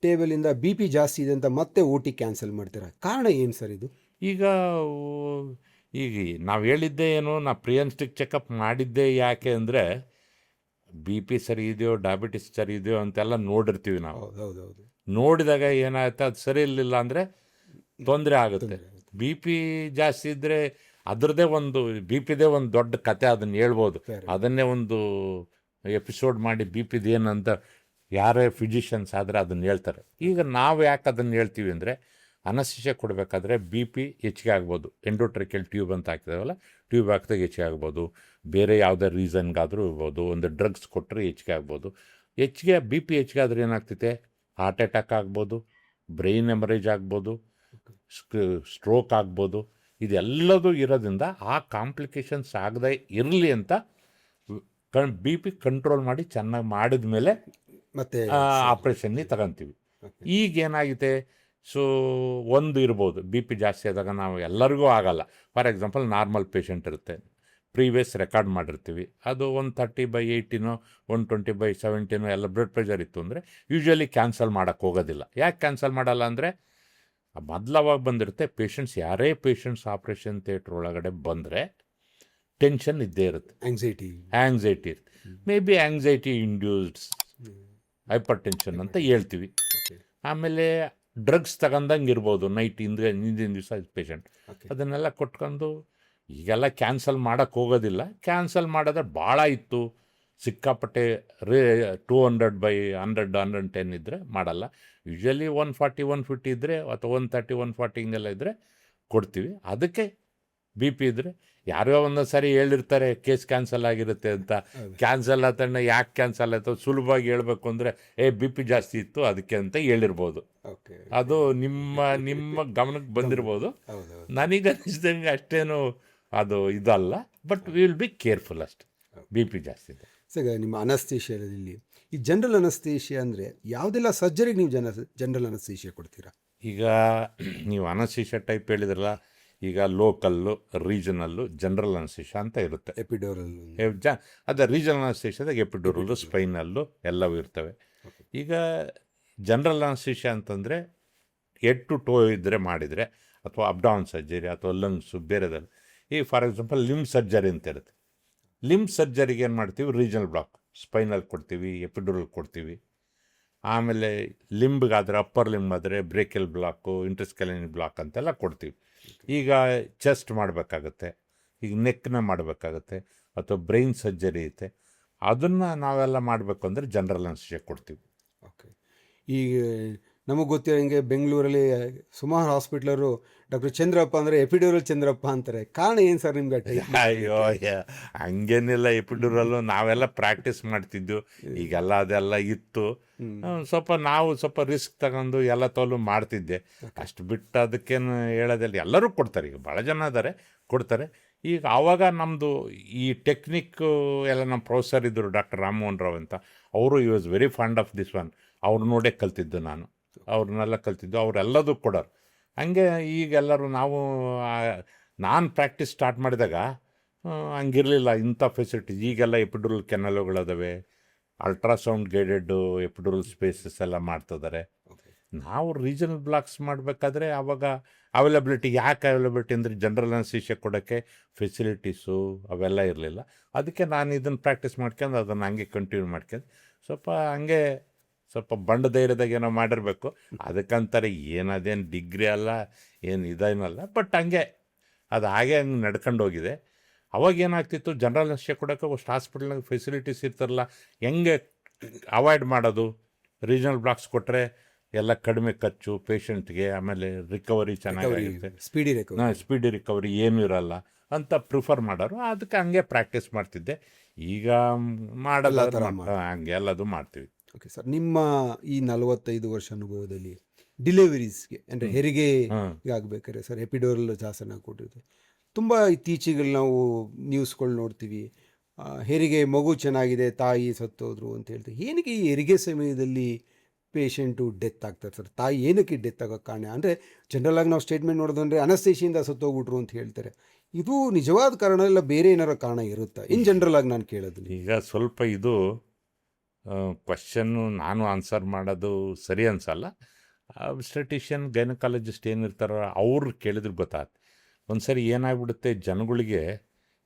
ಟೇಬಲಿಂದ BP ಜಾಸ್ತಿ ಇದೆ ಅಂತ ಮತ್ತೆ OT ಕ್ಯಾನ್ಸಲ್ ಮಾಡ್ತೀರಾ. ಕಾರಣ ಏನು ಸರ್ ಇದು? ಈಗ ನಾವು ಹೇಳಿದ್ದೇ ಏನು, ನಾವು ಪ್ರೀ ಅನಸ್ಟಿಕ್ ಚೆಕಪ್ ಮಾಡಿದ್ದೇ ಯಾಕೆ ಅಂದರೆ, BP ಸರಿ ಇದೆಯೋ ಡಯಾಬಿಟಿಸ್ ಸರಿ ಇದೆಯೋ ಅಂತೆಲ್ಲ ನೋಡಿರ್ತೀವಿ ನಾವು. ಹೌದೌದು. ನೋಡಿದಾಗ ಏನಾಗುತ್ತೆ, ಅದು ಸರಿ ಇರಲಿಲ್ಲ ಅಂದರೆ ತೊಂದರೆ ಆಗುತ್ತೆ. BP ಜಾಸ್ತಿ ಇದ್ದರೆ ಅದರದ್ದೇ ಒಂದು BPದೇ ಒಂದು ದೊಡ್ಡ ಕತೆ, ಅದನ್ನು ಹೇಳ್ಬೋದು. ಅದನ್ನೇ ಒಂದು ಎಪಿಸೋಡ್ ಮಾಡಿ BPದು ಏನಂತ ಯಾರೇ ಫಿಸಿಷಿಯನ್ಸ್ ಆದರೆ ಅದನ್ನು ಹೇಳ್ತಾರೆ. ಈಗ ನಾವು ಯಾಕೆ ಅದನ್ನು ಹೇಳ್ತೀವಿ ಅಂದರೆ, ಅನಸ್ಟಿಷಿಯಾ ಕೊಡಬೇಕಾದ್ರೆ BP ಹೆಚ್ಚಿಗೆ ಆಗ್ಬೋದು. ಎಂಡೋಟ್ರೆಕಿಯಲ್ ಟ್ಯೂಬ್ ಅಂತ ಹಾಕಿದಾವಲ್ಲ, ಟ್ಯೂಬ್ ಹಾಕಿದಾಗ ಹೆಚ್ಚಿಗೆ ಆಗ್ಬೋದು. ಬೇರೆ ಯಾವುದೇ ರೀಸನ್ಗಾದರೂ ಇರ್ಬೋದು, ಒಂದು ಡ್ರಗ್ಸ್ ಕೊಟ್ಟರೆ ಹೆಚ್ಚಿಗೆ ಆಗ್ಬೋದು. BP ಹೆಚ್ಚಿಗೆ ಆದರೆ ಏನಾಗ್ತೈತೆ, ಹಾರ್ಟ್ ಅಟ್ಯಾಕ್ ಆಗ್ಬೋದು, ಬ್ರೈನ್ ಎಮರೇಜ್ ಆಗ್ಬೋದು, ಸ್ಟ್ರೋಕ್ ಆಗ್ಬೋದು. ಇದೆಲ್ಲದೂ ಇರೋದ್ರಿಂದ ಆ ಕಾಂಪ್ಲಿಕೇಶನ್ಸ್ ಆಗದೆ ಇರಲಿ ಅಂತ BP ಕಂಟ್ರೋಲ್ ಮಾಡಿ ಚೆನ್ನಾಗಿ ಮಾಡಿದ ಮೇಲೆ ಮತ್ತೆ ಆಪ್ರೇಷನ್ನಿ ತಗೊಂತೀವಿ. ಈಗೇನಾಗಿದೆ, ಒಂದು ಇರ್ಬೋದು BP ಜಾಸ್ತಿ ಆದಾಗ ನಾವು ಎಲ್ಲರಿಗೂ ಆಗಲ್ಲ. ಫಾರ್ ಎಕ್ಸಾಂಪಲ್ ನಾರ್ಮಲ್ ಪೇಷಂಟ್ ಇರುತ್ತೆ, ಪ್ರೀವಿಯಸ್ ರೆಕಾರ್ಡ್ ಮಾಡಿರ್ತೀವಿ, ಅದು 130/80 120/70 ಎಲ್ಲ ಬ್ಲಡ್ ಪ್ರೆಷರ್ ಇತ್ತು ಅಂದರೆ ಯೂಶ್ವಲಿ ಕ್ಯಾನ್ಸಲ್ ಮಾಡೋಕ್ಕೆ ಹೋಗೋದಿಲ್ಲ. ಯಾಕೆ ಕ್ಯಾನ್ಸಲ್ ಮಾಡಲ್ಲ ಅಂದರೆ, ಮೊದಲವಾಗ ಬಂದಿರುತ್ತೆ. ಯಾರೇ ಪೇಷಂಟ್ಸ್ ಆಪ್ರೇಷನ್ ಥಿಯೇಟ್ರ್ ಒಳಗಡೆ ಬಂದರೆ ಟೆನ್ಷನ್ ಇದ್ದೇ ಇರುತ್ತೆ, ಆ್ಯಂಗ್ಸೈಟಿ ಇರುತ್ತೆ. May be anxiety induced hypertension ಅಂತ ಹೇಳ್ತೀವಿ. ಆಮೇಲೆ ಡ್ರಗ್ಸ್ ತಗೊಂಡಂಗೆ ಇರ್ಬೋದು, ಹಿಂದಿನ ದಿವಸ ಪೇಷಂಟ್ ಅದನ್ನೆಲ್ಲ ಕೊಟ್ಕೊಂಡು ಈಗೆಲ್ಲ ಕ್ಯಾನ್ಸಲ್ ಮಾಡೋಕ್ಕೆ ಹೋಗೋದಿಲ್ಲ. ಕ್ಯಾನ್ಸಲ್ ಮಾಡಿದ್ರೆ ಭಾಳ ಇತ್ತು, ಸಿಕ್ಕಾಪಟ್ಟೆ 200/100 110 ಇದ್ದರೆ ಮಾಡಲ್ಲ. ಯೂಶ್ವಲಿ 140 150 ಇದ್ದರೆ ಅಥವಾ 130 140 ಹಿಂಗೆಲ್ಲ ಇದ್ದರೆ ಕೊಡ್ತೀವಿ. ಅದಕ್ಕೆ BP ಇದ್ದರೆ ಯಾರೋ ಒಂದೊಂದು ಸಾರಿ ಹೇಳಿರ್ತಾರೆ ಕೇಸ್ ಕ್ಯಾನ್ಸಲ್ ಆಗಿರುತ್ತೆ ಅಂತ. ಕ್ಯಾನ್ಸಲ್ ಆತಣ್ಣ ಯಾಕೆ ಕ್ಯಾನ್ಸಲ್ ಆಯ್ತು ಸುಲಭವಾಗಿ ಹೇಳ್ಬೇಕು ಅಂದರೆ ಬಿ ಪಿ ಜಾಸ್ತಿ ಇತ್ತು ಅದಕ್ಕೆ ಅಂತ ಹೇಳಿರ್ಬೋದು. ಓಕೆ, ಅದು ನಿಮ್ಮ ಗಮನಕ್ಕೆ ಬಂದಿರ್ಬೋದು. ಹೌದೌದು. ನನಗೆ ಅನಿಸ್ದಂಗೆ ಅಷ್ಟೇನು ಅದು ಇದಲ್ಲ, ಬಟ್ ವಿಲ್ ಬಿ ಕೇರ್ಫುಲ್ ಅಷ್ಟೆ. ಬಿ ಪಿ ಜಾಸ್ತಿ ಇದೆ. ಸರ್, ನಿಮ್ಮ ಅನಸ್ತೇಷಿಯಾದಲ್ಲಿ ಈ ಜನರಲ್ ಅನಸ್ತೇಷಿಯಾ ಅಂದರೆ ಯಾವುದೆಲ್ಲ ಸರ್ಜರಿಗೆ ನೀವು ಜನರಲ್ ಅನಸ್ತೇಷಿಯಾ ಕೊಡ್ತೀರಾ? ಈಗ ನೀವು ಅನಸ್ತೇಷಿಯಾ ಟೈಪ್ ಹೇಳಿದ್ರಲ್ಲ, ಈಗ ಲೋಕಲ್ಲು, ರೀಜನಲ್ಲು, ಜನರಲ್ ಅನಸ್ತೇಷಿಯಾ ಅಂತ ಇರುತ್ತೆ. ಎಪಿಡೋರಲ್. ಅದೇ ರೀಜನಲ್ ಅನಸ್ತೇಷಿಯಾದಾಗ ಎಪಿಡ್ಯೂರಲ್ಲು, ಸ್ಪೈನಲ್ಲು ಎಲ್ಲವೂ ಇರ್ತವೆ. ಈಗ ಜನರಲ್ ಅನಸ್ತೇಷಿಯಾ ಅಂತಂದರೆ ಹೆಡ್ ಟು ಟೋ ಇದ್ದರೆ ಮಾಡಿದರೆ, ಅಥವಾ ಅಬ್ಡಾನ್ ಸರ್ಜರಿ ಅಥವಾ ಲಂಗ್ಸು ಬೇರೆದಲ್ಲ. ಈಗ ಫಾರ್ ಎಕ್ಸಾಂಪಲ್ ಲಿಂಬ್ ಸರ್ಜರಿ ಅಂತ ಇರುತ್ತೆ. ಲಿಂಬ್ ಸರ್ಜರಿಗೆ ಏನು ಮಾಡ್ತೀವಿ, ರೀಜನಲ್ ಬ್ಲಾಕ್ ಸ್ಪೈನಲ್ ಕೊಡ್ತೀವಿ, ಎಪಿಡ್ಯೂರಲ್ ಕೊಡ್ತೀವಿ. ಆಮೇಲೆ ಲಿಂಬ್ಗಾದರೆ ಅಪ್ಪರ್ ಲಿಂಬ್ ಆದರೆ ಬ್ರೇಕಿಯಲ್ ಬ್ಲಾಕು, ಇಂಟರ್ಸ್ಕ್ಯಾಲಿನ್ ಬ್ಲಾಕ್ ಅಂತೆಲ್ಲ ಕೊಡ್ತೀವಿ. ಈಗ ಚೆಸ್ಟ್ ಮಾಡಬೇಕಾಗತ್ತೆ, ಈಗ ನೆಕ್ನ ಮಾಡಬೇಕಾಗತ್ತೆ, ಅಥವಾ ಬ್ರೈನ್ ಸರ್ಜರಿ ಐತೆ, ಅದನ್ನು ನಾವೆಲ್ಲ ಮಾಡಬೇಕು ಅಂದರೆ ಜನರಲ್ ಅನಸ್ತೇಷಿಯಾ ಕೊಡ್ತೀವಿ. ಓಕೆ. ಈಗ ನಮಗೆ ಗೊತ್ತಿರೋಂಗೆ ಬೆಂಗಳೂರಲ್ಲಿ ಸುಮಾರು ಹಾಸ್ಪಿಟ್ಲರು ಡಾಕ್ಟರ್ ಚಂದ್ರಪ್ಪ ಅಂದರೆ ಎಪಿಡ್ಯೂರಲ್ ಚಂದ್ರಪ್ಪ ಅಂತಾರೆ. ಕಾರಣ ಏನು ಸರ್ ನಿಮ್ಗೆ? ಅಯ್ಯೋ ಹಂಗೇನಿಲ್ಲ. ಎಪಿಡ್ಯೂರಲ್ಲು ನಾವೆಲ್ಲ ಪ್ರಾಕ್ಟೀಸ್ ಮಾಡ್ತಿದ್ದು, ಈಗೆಲ್ಲ ಅದೆಲ್ಲ ಇತ್ತು. ಸ್ವಲ್ಪ ರಿಸ್ಕ್ ತಗೊಂಡು ಎಲ್ಲ ತೋಲು ಮಾಡ್ತಿದ್ದೆ ಅಷ್ಟು ಬಿಟ್ಟು ಅದಕ್ಕೇನು ಹೇಳೋದಿಲ್ಲ. ಎಲ್ಲರೂ ಕೊಡ್ತಾರೆ, ಈಗ ಭಾಳ ಜನ ಇದ್ದಾರೆ ಕೊಡ್ತಾರೆ. ಈಗ ಆವಾಗ ನಮ್ಮದು ಈ ಟೆಕ್ನಿಕ್ಕು ಎಲ್ಲ ನಮ್ಮ ಪ್ರೊಫೆಸರ್ ಇದ್ದರು ಡಾಕ್ಟರ್ ರಾಮಮೋಹನ್ ರಾವ್ ಅಂತ, ಅವರು you was very fond of this one. ಅವ್ರು ನೋಡೇ ಕಲ್ತಿದ್ದು ನಾನು, ಅವ್ರನ್ನೆಲ್ಲ ಕಲ್ತಿದ್ದು, ಅವರೆಲ್ಲದೂ ಕೊಡೋರು. ಹಂಗೆ ಈಗೆಲ್ಲರೂ ನಾನು ಪ್ರಾಕ್ಟೀಸ್ ಸ್ಟಾರ್ಟ್ ಮಾಡಿದಾಗ ಹಂಗಿರಲಿಲ್ಲ ಇಂಥ ಫೆಸಿಲಿಟೀಸ್. ಈಗೆಲ್ಲ ಎಪಿಡ್ಯೂರಲ್ ಕೆನಲುಗಳದಾವೆ, ಅಲ್ಟ್ರಾಸೌಂಡ್ ಗೈಡೆಡ್ ಎಪಿಡ್ಯೂರಲ್ ಸ್ಪೇಸಸ್ ಎಲ್ಲ ಮಾಡ್ತಿದ್ದಾರೆ. ನಾವು ರೀಜನಲ್ ಬ್ಲಾಕ್ಸ್ ಮಾಡಬೇಕಾದ್ರೆ ಆವಾಗ ಯಾಕೆ ಅವೈಲಬಿಲಿಟಿ ಅಂದರೆ ಜನರಲ್ ಅನಸ್ತೇಷಿಯಾ ಕೊಡೋಕ್ಕೆ ಫೆಸಿಲಿಟೀಸು ಅವೆಲ್ಲ ಇರಲಿಲ್ಲ. ಅದಕ್ಕೆ ನಾನು ಇದನ್ನು ಪ್ರಾಕ್ಟೀಸ್ ಮಾಡ್ಕೊಂಡು ಅದನ್ನು ಹಂಗೆ ಕಂಟಿನ್ಯೂ ಮಾಡ್ಕೊಂಡು ಸ್ವಲ್ಪ ಬಂಡ ಧೈರ್ಯದಾಗ ಏನೋ ಮಾಡಿರಬೇಕು. ಅದಕ್ಕಂತಾರೆ ಏನದೇನು ಡಿಗ್ರಿ ಅಲ್ಲ, ಏನು ಇದೇನಲ್ಲ, ಬಟ್ ಅದು ಹಾಗೆ ನಡ್ಕೊಂಡು ಹೋಗಿದೆ. ಅವಾಗ ಏನಾಗ್ತಿತ್ತು, ಜನರಲ್ ಅನಸ್ತೇಷಿಯಾ ಕೊಡೋಕ್ಕೆ ಅಷ್ಟು ಹಾಸ್ಪಿಟಲ್ನಾಗ ಫೆಸಿಲಿಟೀಸ್ ಇರ್ತಾರಲ್ಲ, ಹೆಂಗೆ ಅವಾಯ್ಡ್ ಮಾಡೋದು? ರೀಜನಲ್ ಬ್ಲಾಕ್ಸ್ ಕೊಟ್ಟರೆ ಎಲ್ಲ ಕಡಿಮೆ ಖರ್ಚು ಪೇಷಂಟ್ಗೆ, ಆಮೇಲೆ ರಿಕವರಿ ಚೆನ್ನಾಗಿರುತ್ತೆ, ಸ್ಪೀಡಿ ರಿಕವರಿ ಏನೂ ಇರಲ್ಲ ಅಂತ ಪ್ರಿಫರ್ ಮಾಡೋರು. ಅದಕ್ಕೆ ಹಂಗೆ ಪ್ರಾಕ್ಟೀಸ್ ಮಾಡ್ತಿದ್ದೆ. ಈಗ ಮಾಡಲ್ಲ, ಹಂಗೆ ಎಲ್ಲದು ಮಾಡ್ತೀವಿ. ಓಕೆ ಸರ್, ನಿಮ್ಮ ಈ 45 ವರ್ಷ ಅನುಭವದಲ್ಲಿ ಡಿಲಿವರೀಸ್ಗೆ ಅಂದರೆ ಹೆರಿಗೆ ಆಗಬೇಕಾದ್ರೆ ಸರ್ ಎಪಿಡ್ಯೂರಲ್ ಶಾಸನ ಕೊಟ್ಟಿರುತ್ತೆ. ತುಂಬ ಇತ್ತೀಚೆಗೆ ನಾವು ನ್ಯೂಸ್ಗಳು ನೋಡ್ತೀವಿ, ಹೆರಿಗೆ ಮಗು ಚೆನ್ನಾಗಿದೆ, ತಾಯಿ ಸತ್ತೋದ್ರು ಅಂತ ಹೇಳ್ತೀವಿ. ಏನಕ್ಕೆ ಈ ಹೆರಿಗೆ ಸಮಯದಲ್ಲಿ ಪೇಷಂಟು ಡೆತ್ ಆಗ್ತಾರೆ ಸರ್? ತಾಯಿ ಏನಕ್ಕೆ ಡೆತ್ ಆಗೋಕ್ಕೆ ಕಾರಣ ಅಂದರೆ ಜನರಲಾಗಿ ನಾವು ಸ್ಟೇಟ್ಮೆಂಟ್ ನೋಡೋದಂದರೆ ಅನಸ್ತೇಷಿಯಿಂದ ಸತ್ತೋಗ್ಬಿಟ್ರು ಅಂತ ಹೇಳ್ತಾರೆ. ಇದು ನಿಜವಾದ ಕಾರಣ ಇಲ್ಲ ಬೇರೆ ಏನಾರ ಕಾರಣ ಇರುತ್ತಾ? ಇನ್ ಜನರಲ್ ಆಗಿ ನಾನು ಕೇಳೋದು. ಈಗ ಸ್ವಲ್ಪ ಇದು ಕ್ವಶನ್ನು ನಾನು ಆನ್ಸರ್ ಮಾಡೋದು ಸರಿ ಅನ್ಸಲ್ಲ. ಅಬ್ಸ್ಟೆಟಿಷಿಯನ್ ಗೈನಕಾಲಜಿಸ್ಟ್ ಏನಿರ್ತಾರೋ ಅವ್ರು ಕೇಳಿದ್ರೆ ಗೊತ್ತಾಗುತ್ತೆ. ಒಂದು ಸರಿ ಏನಾಗ್ಬಿಡುತ್ತೆ ಜನಗಳಿಗೆ,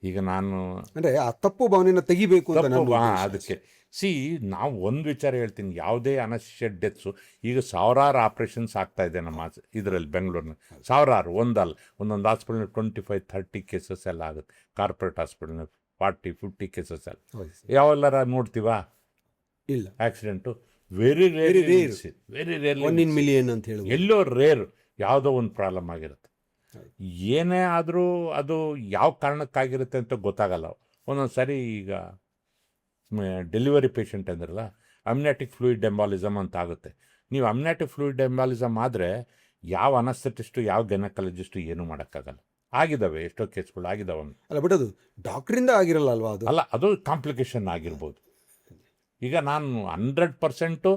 ಈಗ ನಾನು ಅಂದರೆ ಆ ತಪ್ಪು ಭಾವನೆಯನ್ನು ತೆಗಿಬೇಕು ಅಂತ ಅದಕ್ಕೆ ನಾವು ಒಂದು ವಿಚಾರ ಹೇಳ್ತೀನಿ. ಯಾವುದೇ ಅನಸ್ತೇಷಿಯಾ ಡೆತ್ಸು, ಈಗ ಸಾವಿರಾರು ಆಪ್ರೇಷನ್ಸ್ ಆಗ್ತಾಯಿದೆ ನಮ್ಮ ಇದರಲ್ಲಿ ಬೆಂಗಳೂರಿನ, ಸಾವಿರಾರು, ಒಂದಲ್ಲ, ಒಂದೊಂದು ಹಾಸ್ಪಿಟಲ್ 25-30 ಕೇಸಸ್ ಎಲ್ಲ ಆಗುತ್ತೆ. ಕಾರ್ಪೊರೇಟ್ ಹಾಸ್ಪಿಟಲ್ನ 40-50 ಕೇಸಸ್ ಎಲ್ಲ. ಯಾವೆಲ್ಲರ ನೋಡ್ತೀವಾ? ಇಲ್ಲ. Accident very rare, one in million ಅಂತ ಹೇಳಿ ಎಲ್ಲೋ ರೇರ್, ಯಾವುದೋ ಒಂದು ಪ್ರಾಬ್ಲಮ್ ಆಗಿರುತ್ತೆ. ಏನೇ ಆದರೂ ಅದು ಯಾವ ಕಾರಣಕ್ಕಾಗಿರುತ್ತೆ ಅಂತ ಗೊತ್ತಾಗಲ್ಲ. ಒಂದೊಂದು ಸಾರಿ ಈಗ ಡೆಲಿವರಿ ಪೇಷಂಟ್ ಅಂದ್ರಲ್ಲ, ಅಮ್ನಿಯಾಟಿಕ್ ಫ್ಲೂಯಿಡ್ ಎಂಬಾಲಿಸಮ್ ಅಂತ ಆಗುತ್ತೆ. ನೀವು ಅಮ್ನಿಯಾಟಿಕ್ ಫ್ಲೂಯಿಡ್ ಎಂಬಾಲಿಸಮ್ ಆದರೆ ಯಾವ ಅನಸ್ಥೆಟಿಸ್ಟು ಯಾವ ಗೈನಕಾಲಜಿಸ್ಟು ಏನೂ ಮಾಡೋಕ್ಕಾಗಲ್ಲ. ಆಗಿದ್ದಾವೆ, ಎಷ್ಟೋ ಕೇಸ್ಗಳು ಆಗಿದ್ದಾವೆ. ಅಲ್ಲ, ಬಟ್ ಅದು ಡಾಕ್ಟ್ರಿಂದ ಆಗಿರಲ್ಲ ಅಲ್ವಾ? ಅದು ಅಲ್ಲ, ಅದು ಕಾಂಪ್ಲಿಕೇಶನ್ ಆಗಿರ್ಬೋದು. ಈಗ ನಾನು 100%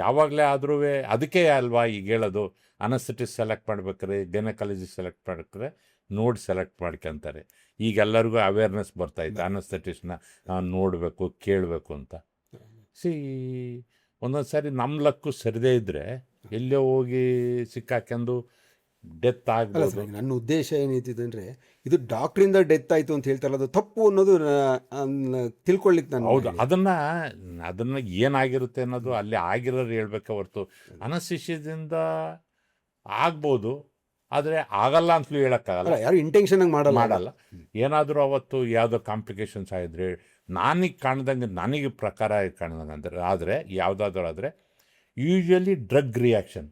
ಯಾವಾಗಲೇ ಆದ್ರೂ ಅದಕ್ಕೆ ಅಲ್ವಾ ಈಗ ಹೇಳೋದು, ಅನಸ್ಥೆಟಿಸ್ಟ್ ಸೆಲೆಕ್ಟ್ ಮಾಡ್ಬೇಕಾದ್ರೆ, ಗೈನಕಾಲಜಿಸ್ಟ್ ಸೆಲೆಕ್ಟ್ ಮಾಡ್ಬೇಕಾದ್ರೆ ನೋಡಿ ಸೆಲೆಕ್ಟ್ ಮಾಡ್ಕೊತಾರೆ. ಈಗೆಲ್ಲರಿಗೂ ಅವೇರ್ನೆಸ್ ಬರ್ತಾಯಿತ್ತು, ಅನಸ್ಥೆಟಿಸ್ಟ್ನ ನೋಡಬೇಕು, ಕೇಳಬೇಕು ಅಂತ. ಒಂದೊಂದು ಸಾರಿ ನಮ್ಮ ಲಕ್ಕು ಸರಿದೇ ಇದ್ದರೆ ಎಲ್ಲೋ ಹೋಗಿ ಸಿಕ್ಕಾಕೊಂಡು ಡೆತ್ ಆಗ್ಬೋದು. ನನ್ನ ಉದ್ದೇಶ ಏನೈತಿದೆ ಅಂದರೆ, ಇದು ಡಾಕ್ಟ್ರಿಂದ ಡೆತ್ ಆಯಿತು ಅಂತ ಹೇಳ್ತಾರಲ್ಲ, ಅದು ತಪ್ಪು ಅನ್ನೋದು ತಿಳ್ಕೊಳ್ಳಿಕ್ಕೆ ನಾನು. ಹೌದು, ಅದನ್ನು ಏನಾಗಿರುತ್ತೆ ಅನ್ನೋದು ಅಲ್ಲಿ ಆಗಿರೋರು ಹೇಳ್ಬೇಕೆ ಹೊರತು, ಅನಸ್ತೇಷಿಯಾದಿಂದ ಆಗ್ಬೋದು, ಆದರೆ ಆಗಲ್ಲ ಅಂತಲೂ ಹೇಳೋಕ್ಕಾಗಲ್ಲ. ಯಾರು ಇಂಟೆನ್ಷನ್ ಮಾಡಲ್ಲ. ಏನಾದರೂ ಅವತ್ತು ಯಾವುದೋ ಕಾಂಪ್ಲಿಕೇಶನ್ಸ್ ಆಗಿದ್ರೆ, ನನಗೆ ಪ್ರಕಾರ ಕಾಣ್ದಂಗೆ ಆದರೆ ಯಾವುದಾದ್ರೂ ಆದರೆ ಯೂಶ್ವಲಿ ಡ್ರಗ್ ರಿಯಾಕ್ಷನ್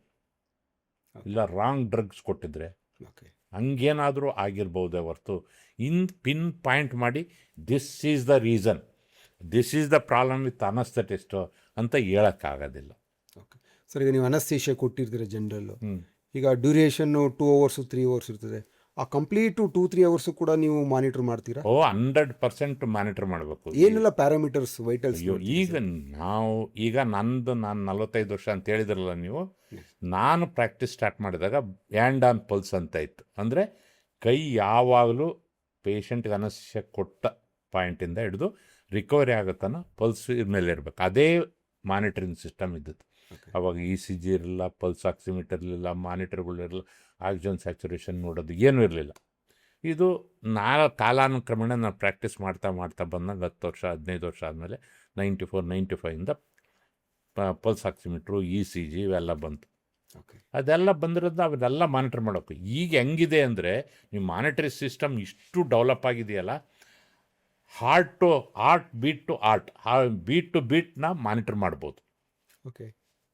ಇಲ್ಲ ರಾಂಗ್ ಡ್ರಗ್ಸ್ ಕೊಟ್ಟಿದ್ರೆ ಹಂಗೇನಾದರೂ ಆಗಿರ್ಬೋದೇ ಹೊರ್ತು ಪಿನ್ ಪಾಯಿಂಟ್ ಮಾಡಿ this is the reason, this is the problem with anaesthetist ಅಂತ ಹೇಳೋಕ್ಕಾಗೋದಿಲ್ಲ. ಓಕೆ ಸರ್, ಈಗ ನೀವು ಅನಸ್ತೇಷಿಯಾ ಕೊಟ್ಟಿರ್ತೀರ ಜನರಲ್ಲು, ಹ್ಞೂ. ಈಗ ಡ್ಯೂರೇಷನ್ನು 2 hours 3 hours ಇರ್ತದೆ, ಆ ಕಂಪ್ಲೀಟು 2-3 hours ಕೂಡ ನೀವು ಮಾನಿಟರ್ ಮಾಡ್ತೀರಾ? 100% ಮಾನಿಟರ್ ಮಾಡಬೇಕು. ಏನೆಲ್ಲ ಪ್ಯಾರಾಮೀಟರ್ಸ್ ವೈಟಲ್ಸ್? ನಾನು 45 ವರ್ಷ ಅಂತ ಹೇಳಿದ್ರಲ್ಲ ನೀವು, ನಾನು ಪ್ರಾಕ್ಟೀಸ್ ಸ್ಟಾರ್ಟ್ ಮಾಡಿದಾಗ ಹ್ಯಾಂಡ್ ಆನ್ ಪಲ್ಸ್ ಅಂತ ಇತ್ತು. ಅಂದರೆ ಕೈ ಯಾವಾಗಲೂ ಪೇಷಂಟ್ಗೆ ಅನಸ್ಯ ಕೊಟ್ಟ ಪಾಯಿಂಟಿಂದ ಹಿಡಿದು ರಿಕವರಿ ಆಗುತ್ತಾನ ಪಲ್ಸ್ ಮೇಲೆ ಇರಬೇಕು. ಅದೇ ಮಾನಿಟರಿಂಗ್ ಸಿಸ್ಟಮ್ ಇದ್ದದ್ದು. ಅವಾಗ ECG ಇರಲಿಲ್ಲ, ಪಲ್ಸ್ ಆಕ್ಸಿಮೀಟರ್ ಇರಲಿಲ್ಲ, ಮಾನಿಟರ್ಗಳಿರಲಿಲ್ಲ, ಆಕ್ಸಿಜನ್ ಸ್ಯಾಚುರೇಷನ್ ನೋಡೋದು ಏನೂ ಇರಲಿಲ್ಲ. ಇದು ಕಾಲಾನುಕ್ರಮೇಣ ನಾನು ಪ್ರಾಕ್ಟೀಸ್ ಮಾಡ್ತಾ ಬಂದಾಗ 10 ವರ್ಷ 15 ವರ್ಷ ಆದಮೇಲೆ 94-95ಇಂದ ಪಲ್ಸ್ ಆಕ್ಸಿಮೀಟ್ರು, ECG ಇವೆಲ್ಲ ಬಂತು. ಅದೆಲ್ಲ ಬಂದಿರೋದು ಅವನ್ನೆಲ್ಲ ಮಾನಿಟರ್ ಮಾಡೋಕ್ಕೆ. ಈಗ ಹೆಂಗಿದೆ ಅಂದರೆ ನೀವು ಮಾನಿಟರಿಂಗ್ ಸಿಸ್ಟಮ್ ಇಷ್ಟು ಡೆವಲಪ್ ಆಗಿದೆಯಲ್ಲ, ಹಾರ್ಟ್ ಟು ಬೀಟ್ನ ಮಾನಿಟರ್ ಮಾಡ್ಬೋದು. ಓಕೆ,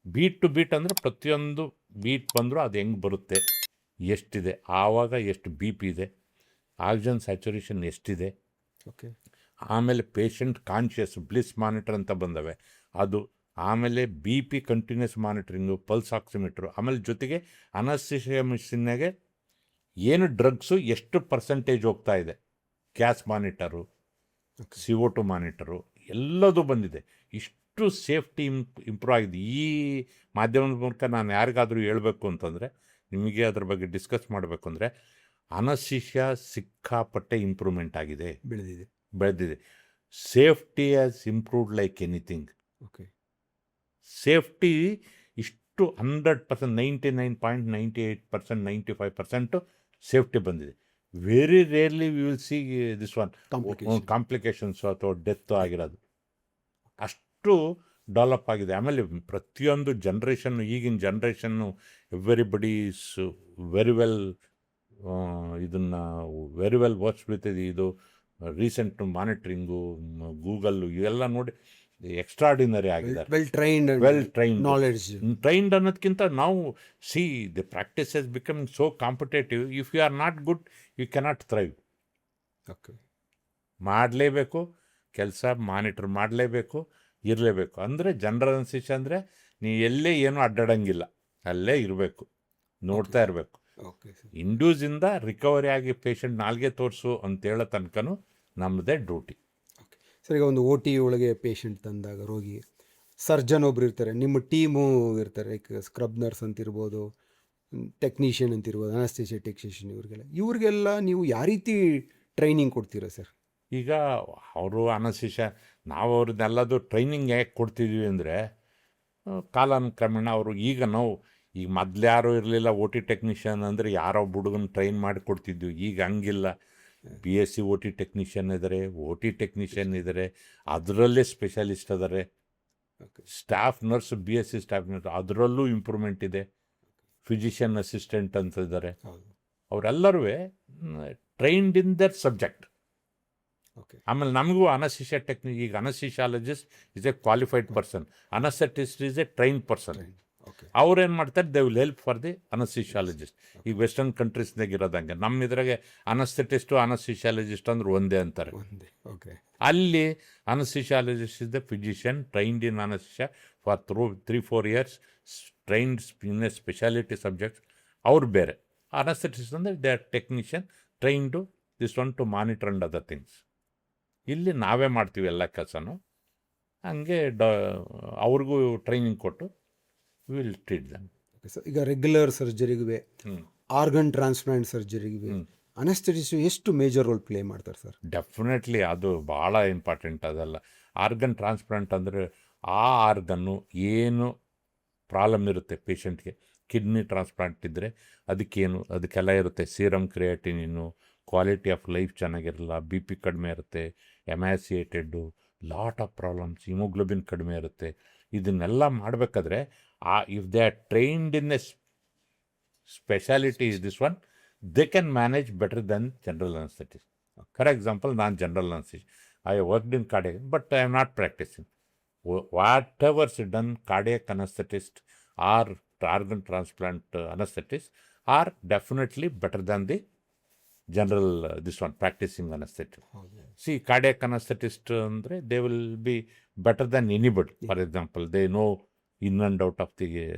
ಬೀಟ್ ಟು ಬೀಟ್ ಅಂದರೆ ಪ್ರತಿಯೊಂದು ಬೀಟ್ ಬಂದರೂ ಅದು ಹೆಂಗೆ ಬರುತ್ತೆ, ಎಷ್ಟಿದೆ, ಆವಾಗ ಎಷ್ಟು BP ಇದೆ, ಆಕ್ಸಿಜನ್ ಸ್ಯಾಚುರೇಷನ್ ಎಷ್ಟಿದೆ. ಓಕೆ, ಆಮೇಲೆ ಪೇಷಂಟ್ ಕಾನ್ಷಿಯಸ್ ಬ್ಲಿಸ್ ಮಾನಿಟರ್ ಅಂತ ಬಂದವೆ ಅದು, ಆಮೇಲೆ BP continuous monitoring, pulse oximeter, ಆಮೇಲೆ ಜೊತೆಗೆ ಅನಸ್ತೇಷಿಯಾ ಮಿಷಿನ್ನಾಗೆ ಏನು ಡ್ರಗ್ಸು ಎಷ್ಟು ಪರ್ಸೆಂಟೇಜ್ ಹೋಗ್ತಾ ಇದೆ, ಗ್ಯಾಸ್ ಮಾನಿಟರು, CO2 ಮಾನಿಟರು ಎಲ್ಲದೂ ಬಂದಿದೆ. ಇಷ್ಟು ಸೇಫ್ಟಿ ಇಂಪ್ರೂವ್ ಆಗಿದೆ. ಈ ಮಾಧ್ಯಮದ ಮೂಲಕ ನಾನು ಯಾರಿಗಾದರೂ ಹೇಳಬೇಕು ಅಂತಂದರೆ, ನಿಮಗೆ ಅದ್ರ ಬಗ್ಗೆ ಡಿಸ್ಕಸ್ ಮಾಡಬೇಕು ಅಂದರೆ, ಅನಸ್ತೇಷಿಯಾ ಸಿಕ್ಕಾಪಟ್ಟೆ ಇಂಪ್ರೂವ್ಮೆಂಟ್ ಆಗಿದೆ, ಬೆಳೆದಿದೆ. Safety has improved like anything. Okay, safety ಇಷ್ಟು 100%, 99.98%, 95% ಸೇಫ್ಟಿ ಬಂದಿದೆ. Very rarely we will see this one complications ಅಥವಾ ಡೆತ್ ಆಗಿರೋದು. ಅಷ್ಟು ಡೆವಲಪ್ ಆಗಿದೆ. ಆಮೇಲೆ ಪ್ರತಿಯೊಂದು ಜನ್ರೇಷನ್ನು, ಈಗಿನ generation everybody is very well watch ಬಿಡ್ತಿದೆ. ಇದು ರೀಸೆಂಟ್ ಮಾನಿಟ್ರಿಂಗು, ಗೂಗಲ್ಲು ಇವೆಲ್ಲ ನೋಡಿ ಎಕ್ಸ್ಟ್ರಾರ್ಡಿನರಿ ಆಗಿದ್ದಾರೆ. ವೆಲ್ ಟ್ರೈನ್ಡ್ ಅನ್ನೋದಕ್ಕಿಂತ ನಾವು the practice has become so competitive. If you are not good you cannot thrive. Okay, ಮಾಡಲೇಬೇಕು ಕೆಲಸ, ಮಾನಿಟರ್ ಮಾಡಲೇಬೇಕು, ಇರಲೇಬೇಕು. ಅಂದರೆ ಜನರಲ್ ಅನಸ್ತೇಷಿಯಾ ಅಂದರೆ ನೀವು ಎಲ್ಲೇ ಏನೂ ಅಡ್ಡಾಡಂಗಿಲ್ಲ, ಅಲ್ಲೇ ಇರಬೇಕು, ನೋಡ್ತಾ ಇರಬೇಕು. ಇಂಡ್ಯೂಸಿಂದ ರಿಕವರಿ ಆಗಿ ಪೇಷಂಟ್ ನಾಲ್ಗೆ ತೋರಿಸು ಅಂತ ಹೇಳೋ ತನಕನೂ ನಮ್ಮದೇ ಡ್ಯೂಟಿ. ಸರ್, ಈಗ ಒಂದು OT ಒಳಗೆ ಪೇಷಂಟ್ ತಂದಾಗ ರೋಗಿ, ಸರ್ಜನ್ ಒಬ್ರು ಇರ್ತಾರೆ, ನಿಮ್ಮ ಟೀಮು ಇರ್ತಾರೆ, ಲೈಕ್ ಸ್ಕ್ರಬ್ ನರ್ಸ್ ಅಂತಿರ್ಬೋದು, ಟೆಕ್ನಿಷಿಯನ್ ಅಂತಿರ್ಬೋದು, ಅನಸ್ತೇಷಿಯಾ ಟೆಕ್ನಿಷಿಯನ್, ಇವ್ರಿಗೆಲ್ಲ ನೀವು ಯಾವ ರೀತಿ ಟ್ರೈನಿಂಗ್ ಕೊಡ್ತೀರಾ ಸರ್? ಈಗ ಅವರು ಅನಸ್ತೇಷಿಯಾ ನಾವು ಅವ್ರದ್ದೆಲ್ಲದು ಟ್ರೈನಿಂಗ್ ಯಾಕೆ ಕೊಡ್ತಿದ್ವಿ ಅಂದರೆ, ಕಾಲಾನುಕ್ರಮೇಣ ಅವರು ಈಗ ಮೊದಲು ಯಾರೂ ಇರಲಿಲ್ಲ OT ಟೆಕ್ನಿಷಿಯನ್ ಅಂದರೆ ಯಾರೋ ಹುಡುಗನ ಟ್ರೈನ್ ಮಾಡಿ ಕೊಡ್ತಿದ್ವಿ. ಈಗ ಹಂಗಿಲ್ಲ. BSc OT ಟೆಕ್ನಿಷಿಯನ್ ಇದ್ದಾರೆ, OT ಟೆಕ್ನಿಷಿಯನ್ ಇದ್ದಾರೆ, ಅದರಲ್ಲೇ ಸ್ಪೆಷಲಿಸ್ಟ್ ಅದಾರೆ. Staff nurse, BSc staff nurse ಅದರಲ್ಲೂ ಇಂಪ್ರೂವ್ಮೆಂಟ್ ಇದೆ. ಫಿಸಿಷಿಯನ್ ಅಸಿಸ್ಟೆಂಟ್ ಅಂತ ಇದ್ದಾರೆ. ಅವರೆಲ್ಲರೂ ಟ್ರೈನ್ಡ್ ಇನ್ ದರ್ ಸಬ್ಜೆಕ್ಟ್. ಆಮೇಲೆ ನಮಗೂ ಅನಸ್ತೇಷಿಯಾ ಈಗ anaesthesiologist is a qualified person, anaesthetist is a trained person. ಅವ್ರೇನು ಮಾಡ್ತಾರೆ, they will help for the anaesthesiologist. ಈಗ ವೆಸ್ಟರ್ನ್ ಕಂಟ್ರೀಸ್ನಾಗ ಇರೋದಂಗೆ ನಮ್ಮ ಇದ್ರಾಗೆ ಅನಸ್ಥೆಟಿಸ್ಟು ಅನಸ್ಥಿಷಿಯಾಲಜಿಸ್ಟ್ ಅಂದ್ರೆ ಒಂದೇ ಅಂತಾರೆ. ಅಲ್ಲಿ anaesthesiologist is the physician trained in anaesthesia for 3-4 years, trained in a speciality subjects. ಅವ್ರು ಬೇರೆ. ಅನಸ್ಥೆಟಿಸ್ಟ್ ಅಂದರೆ they are technician trained this one to monitor and other things. ಇಲ್ಲಿ ನಾವೇ ಮಾಡ್ತೀವಿ ಎಲ್ಲ ಕೆಲಸನೂ. ಹಂಗೆ ಅವ್ರಿಗೂ ಟ್ರೈನಿಂಗ್ ಕೊಟ್ಟು ವಿಲ್ ಟ್ರೀಟ್ ದಮ್. ಈಗ ರೆಗ್ಯುಲರ್ ಸರ್ಜರಿಗೂ, ಆರ್ಗನ್ ಟ್ರಾನ್ಸ್ಪ್ಲಾಂಟ್ ಸರ್ಜರಿಗೂ ಅನಸ್ಥೆಟಿಸ್ಟ್ ಎಷ್ಟು ಮೇಜರ್ ರೋಲ್ ಪ್ಲೇ ಮಾಡ್ತಾರೆ ಸರ್? ಡೆಫಿನೆಟ್ಲಿ ಅದು ಭಾಳ ಇಂಪಾರ್ಟೆಂಟ್. ಅದೆಲ್ಲ ಆರ್ಗನ್ ಟ್ರಾನ್ಸ್ಪ್ಲಾಂಟ್ ಅಂದರೆ ಆ ಆರ್ಗನ್ನು ಏನು ಪ್ರಾಬ್ಲಮ್ ಇರುತ್ತೆ ಪೇಷಂಟ್ಗೆ. ಕಿಡ್ನಿ ಟ್ರಾನ್ಸ್ಪ್ಲಾಂಟ್ ಇದ್ದರೆ ಅದಕ್ಕೆಲ್ಲ ಇರುತ್ತೆ. Serum creatinine, quality of life ಚೆನ್ನಾಗಿರಲ್ಲ, BP ಕಡಿಮೆ ಇರುತ್ತೆ, emaciated, lot of problems, haemoglobin ಕಡಿಮೆ ಇರುತ್ತೆ. ಇದನ್ನೆಲ್ಲ ಮಾಡಬೇಕಾದ್ರೆ if they are trained in a speciality this one, they can manage better than general anaesthetist. For example, ನಾನು general anaesthetist, I worked in cardiac, but I am not practising. Whatever's done cardiac anaesthetist or organ transplant anaesthetist are definitely better than the general this one practising anaesthetic. See cardiac anaesthetist ಅಂದರೆ they will be better than anybody. For example they know in and out of the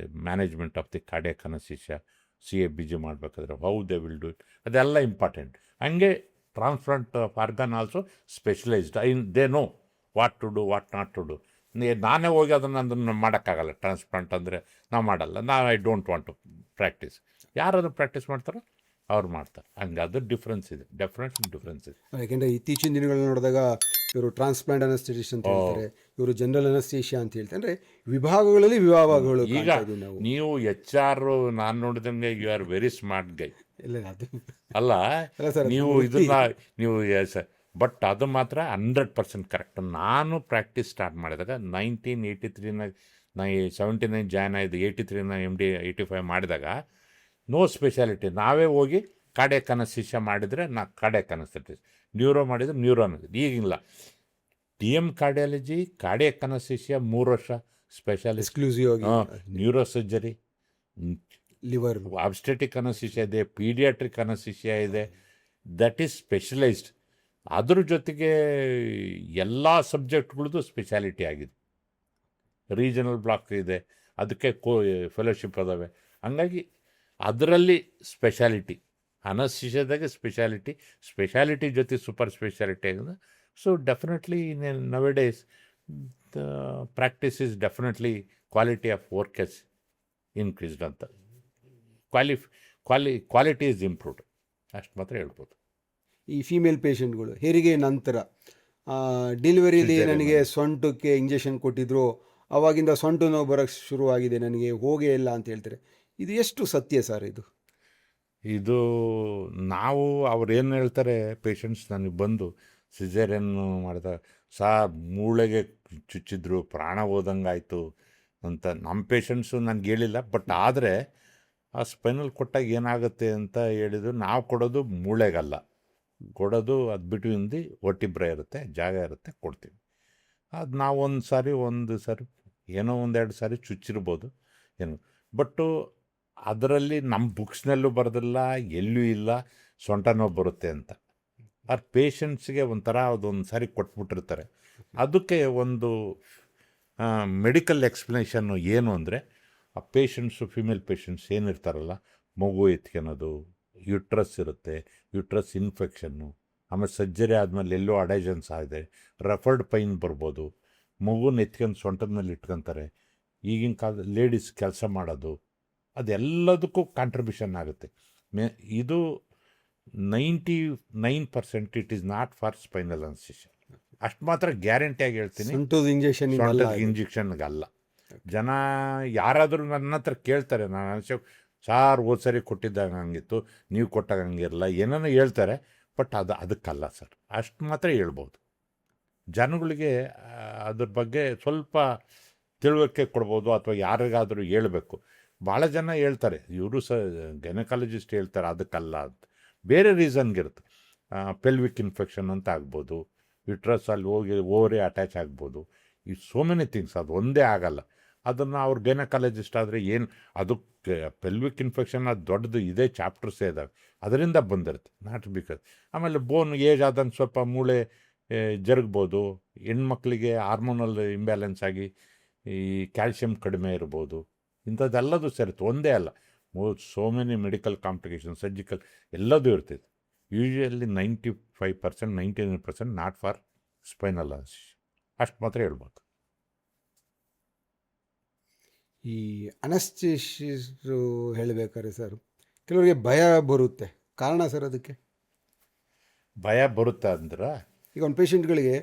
management of the cardiac anaesthesia. CABG ಮಾಡಬೇಕಾದ್ರೆ how they will do it, ಅದೆಲ್ಲ important. ಹಂಗೆ transplant of organ also specialised. They know what to do what not to do. ನಾನೇ ಹೋಗಿ ಅದನ್ನು ಮಾಡೋಕ್ಕಾಗಲ್ಲ. Transplant ಅಂದರೆ ನಾವು ಮಾಡಲ್ಲ, I don't want to practise. ಯಾರು ಅದನ್ನು ಪ್ರಾಕ್ಟೀಸ್ ಮಾಡ್ತಾರೋ ಅವ್ರು ಮಾಡ್ತಾರೆ. ಹಂಗೆ ಅದು ಡಿಫ್ರೆನ್ಸ್ ಇದೆ, ಡಿಫ್ರೆನ್ಸ್ ಇದೆ. ಯಾಕೆಂದರೆ ಇತ್ತೀಚಿನ ದಿನಗಳಲ್ಲಿ ನೋಡಿದಾಗ ಇವರು ಟ್ರಾನ್ಸ್ಪ್ಲಾಂಟ್ ಅನಸ್ಥೆಟಿಸ್ಟ್ ಅಂತ ಹೇಳ್ತಾರೆ, ಇವರು ಜನರಲ್ ಅನಸ್ಥೇಷಿಯಾ ಅಂತ ಹೇಳ್ತಾರೆ. ಅಂದರೆ ವಿಭಾಗಗಳಲ್ಲಿ ವಿಭಾಗಗಳು ಈಗ ನೀವು HR ನಾನು ನೋಡಿದಂಗೆ ಯು ಆರ್ ವೆರಿ ಸ್ಮಾರ್ಟ್ ಗೈ. ಇಲ್ಲ ಅದು ಅಲ್ಲ ಅಲ್ಲ ಸರ್, ನೀವು ಇದನ್ನ ನೀವು ಬಟ್ ಅದು ಮಾತ್ರ 100% ಕರೆಕ್ಟ್. ನಾನು ಪ್ರಾಕ್ಟೀಸ್ ಸ್ಟಾರ್ಟ್ ಮಾಡಿದಾಗ 1983 79 ಜಾಯ್ನ್ ಆಯಿತು. 83 MD 85 ಮಾಡಿದಾಗ ನೋ ಸ್ಪೆಷಾಲಿಟಿ. ನಾವೇ ಹೋಗಿ ಕಾರ್ಡಿಯಾಕ್ ಅನಸ್ಥೆಟಿಯಾ ಮಾಡಿದರೆ ಕಾರ್ಡಿಯಾಕ್ ಅನಸ್ಥೆಟಿಸ್ಟ್, ನ್ಯೂರೋ ಮಾಡಿದರೆ ನ್ಯೂರೋ ಅನಸ್ಥೆಟಿಸ್ಟ್. ಈಗಿಲ್ಲ, TM ಕಾರ್ಡಿಯಾಲಜಿ, ಕಾರ್ಡಿಯಾಕ್ ಅನಸ್ಥೆಟಿಯಾ 3 ವರ್ಷ ಸ್ಪೆಷಾಲಿಸ್ಟ್, ಎಕ್ಸ್ಕ್ಲೂಸಿವ್ ಆಗಿ neuro surgery, liver, obstetric anaesthesia ಇದೆ, ಪೀಡಿಯಾಟ್ರಿಕ್ ಅನಸ್ಥೆಟಿಯಾ ಇದೆ. That is specialised. ಅದ್ರ ಜೊತೆಗೆ ಎಲ್ಲ ಸಬ್ಜೆಕ್ಟ್ಗಳದ್ದು ಸ್ಪೆಷಾಲಿಟಿ ಆಗಿದೆ. ರೀಜನಲ್ ಬ್ಲಾಕ್ ಇದೆ, ಅದಕ್ಕೆ ಫೆಲೋಶಿಪ್ ಅದಾವೆ. ಹಂಗಾಗಿ ಅದರಲ್ಲಿ ಸ್ಪೆಷಾಲಿಟಿ, ಅನಸ್ಥೆಟಿಯಾದಾಗೆ ಸ್ಪೆಷಾಲಿಟಿ ಜೊತೆ ಸೂಪರ್ ಸ್ಪೆಷಾಲಿಟಿ ಆಗಿದೆ. So definitely nowadays practice is definitely quality of work is increased ಅಂತ. ಕ್ವಾಲಿಟಿ ಈಸ್ ಇಂಪ್ರೂವ್ಡ್, ಅಷ್ಟು ಮಾತ್ರ ಹೇಳ್ಬೋದು. ಈ ಫೀಮೇಲ್ ಪೇಷಂಟ್ಗಳು ಹೆರಿಗೆ ನಂತರ ಡೆಲಿವರಿಲಿ ನನಗೆ ಸೊಂಟಕ್ಕೆ ಇಂಜೆಕ್ಷನ್ ಕೊಟ್ಟಿದ್ರು, ಆವಾಗಿಂದ ಸೊಂಟು ನೋವು ಬರೋಕ್ಕೆ ಶುರುವಾಗಿದೆ, ನನಗೆ ಹೋಗೇ ಇಲ್ಲ ಅಂತ ಹೇಳ್ತಾರೆ. ಇದು ಎಷ್ಟು ಸತ್ಯ ಸರ್? ಇದು ನಾವು ಅವ್ರು ಏನು ಹೇಳ್ತಾರೆ ಪೇಷಂಟ್ಸ್ ನನಗೆ ಬಂದು ಸಿಸೇರಿಯನ್ ಮಾಡಿದಾಗ, ಮೂಳೆಗೆ ಚುಚ್ಚಿದ್ರು, ಪ್ರಾಣ ಹೋದಂಗೆ ಆಯಿತು ಅಂತ. ನಮ್ಮ ಪೇಷಂಟ್ಸು ನನಗೆ ಹೇಳಿಲ್ಲ, ಬಟ್ ಆದರೆ ಆ ಸ್ಪೈನಲ್ ಕೊಟ್ಟಾಗ ಏನಾಗುತ್ತೆ ಅಂತ ಹೇಳಿದ್ರು. ನಾವು ಕೊಡೋದು ಮೂಳೆಗಲ್ಲ, ಕೊಡೋದು ಅದು ಬಿಟ್ವೀನ್ ದಿ ವರ್ಟಿಬ್ರಾ ಇರುತ್ತೆ, ಜಾಗ ಇರುತ್ತೆ, ಕೊಡ್ತೀವಿ. ಅದು ನಾವು ಒಂದು ಸಾರಿ ಏನೋ 1-2 ಸಾರಿ ಚುಚ್ಚಿರ್ಬೋದು ಏನು, ಬಟ್ಟು ಅದರಲ್ಲಿ ನಮ್ಮ ಬುಕ್ಸ್ನಲ್ಲೂ ಬರೋದಿಲ್ಲ, ಎಲ್ಲೂ ಇಲ್ಲ ಸೊಂಟ ನೋವು ಬರುತ್ತೆ ಅಂತ. ಆ ಪೇಷಂಟ್ಸ್ಗೆ ಒಂಥರ ಅದೊಂದು ಸಾರಿ ಕೊಟ್ಬಿಟ್ಟಿರ್ತಾರೆ. ಅದಕ್ಕೆ ಒಂದು ಮೆಡಿಕಲ್ ಎಕ್ಸ್ಪ್ಲನೇಷನ್ನು ಏನು ಅಂದರೆ, ಆ ಪೇಷಂಟ್ಸು ಫಿಮೇಲ್ ಪೇಷಂಟ್ಸ್ ಏನಿರ್ತಾರಲ್ಲ, ಮಗು ಎತ್ಕೊಳೋದು, ಯುಟ್ರಸ್ ಇರುತ್ತೆ, ಯುಟ್ರಸ್ ಇನ್ಫೆಕ್ಷನ್ನು, ಆಮೇಲೆ ಸರ್ಜರಿ ಆದಮೇಲೆ ಎಲ್ಲೋ ಅಡೈಷನ್ಸ್ ಆಗಿದೆ, ರೆಫರ್ಡ್ ಪೈನ್ ಬರ್ಬೋದು, ಮಗುನ ಎತ್ಕೊಂಡು ಸೊಂಟದ ಮೇಲೆ ಇಟ್ಕೊತಾರೆ. ಈಗಿನ ಕಾಲದ ಲೇಡೀಸ್ ಕೆಲಸ ಮಾಡೋದು, ಅದೆಲ್ಲದಕ್ಕೂ ಕಾಂಟ್ರಿಬ್ಯೂಷನ್ ಆಗುತ್ತೆ. ಇದು 99% it is not for spinal anaesthesia. ಅಷ್ಟು ಮಾತ್ರ ಗ್ಯಾರಂಟಿಯಾಗಿ ಹೇಳ್ತೀನಿ, ಇಂಜೆಕ್ಷನ್ಗಲ್ಲ. ಜನ ಯಾರಾದರೂ ನನ್ನ ಹತ್ರ ಕೇಳ್ತಾರೆ, ನಾನು ಸಾರ್ ಸರಿ ಕೊಟ್ಟಿದ್ದಾಗ ಹಂಗಿತ್ತು, ನೀವು ಕೊಟ್ಟಾಗ ಹಂಗಿರಲ್ಲ, ಏನೋ ಹೇಳ್ತಾರೆ, ಬಟ್ ಅದಕ್ಕಲ್ಲ ಸರ್. ಅಷ್ಟು ಮಾತ್ರ ಹೇಳ್ಬೋದು. ಜನಗಳಿಗೆ ಅದ್ರ ಬಗ್ಗೆ ಸ್ವಲ್ಪ ತಿಳುವಳಿಕೆ ಕೊಡ್ಬೋದು, ಅಥವಾ ಯಾರಿಗಾದರೂ ಹೇಳಬೇಕು. ಭಾಳ ಜನ ಹೇಳ್ತಾರೆ, ಇವರು ಗೈನಕಾಲಜಿಸ್ಟ್ ಹೇಳ್ತಾರೆ ಅದಕ್ಕಲ್ಲ ಅಂತ. ಬೇರೆ ರೀಸನ್ಗಿರುತ್ತೆ. ಪೆಲ್ವಿಕ್ ಇನ್ಫೆಕ್ಷನ್ ಅಂತ ಆಗ್ಬೋದು, ಯುಟ್ರಸ್ ಅಲ್ಲಿ ಹೋಗಿ ಓವರೇ ಅಟ್ಯಾಚ್ ಆಗ್ಬೋದು. ಈ ಸೋ ಮೆನಿ ಥಿಂಗ್ಸ್, ಅದು ಒಂದೇ ಆಗಲ್ಲ. ಅದನ್ನು ಅವ್ರು ಗೈನಕಾಲಜಿಸ್ಟ್ ಆದರೆ ಏನು, ಅದು ಪೆಲ್ವಿಕ್ ಇನ್ಫೆಕ್ಷನ್ ಅದು ದೊಡ್ಡದು ಇದೇ ಚಾಪ್ಟರ್ಸೇ ಇದ್ದಾವೆ, ಅದರಿಂದ ಬಂದಿರುತ್ತೆ, ನಾಟ್ ಬಿಕಾಸ್. ಆಮೇಲೆ ಬೋನ್ ಏಜ್ ಆದಂಗೆ ಸ್ವಲ್ಪ ಮೂಳೆ ಜರುಗ್ಬೋದು. ಹೆಣ್ಮಕ್ಳಿಗೆ ಹಾರ್ಮೋನಲ್ ಇಂಬ್ಯಾಲೆನ್ಸ್ ಆಗಿ ಈ ಕ್ಯಾಲ್ಶಿಯಂ ಕಡಿಮೆ ಇರ್ಬೋದು. ಇಂಥದ್ದೆಲ್ಲದು ಸೇರುತ್ತೆ, ಒಂದೇ ಅಲ್ಲ. So many medical complication, surgical ಎಲ್ಲದೂ ಇರ್ತಿದೆ. Usually 95% 99% not for spinal anaesthesia. ಅಷ್ಟು ಮಾತ್ರ ಹೇಳ್ಬೋದು. ಈ ಅನಸ್ಥೆಟಿಸ್ಟು ಹೇಳಬೇಕಾದ್ರೆ ಸರ್, ಕೆಲವರಿಗೆ ಭಯ ಬರುತ್ತೆ. ಕಾರಣ ಸರ್ ಅದಕ್ಕೆ? ಭಯ ಬರುತ್ತೆ ಅಂದ್ರೆ, ಈಗ ಒಂದು ಪೇಷಂಟ್ಗಳಿಗೆ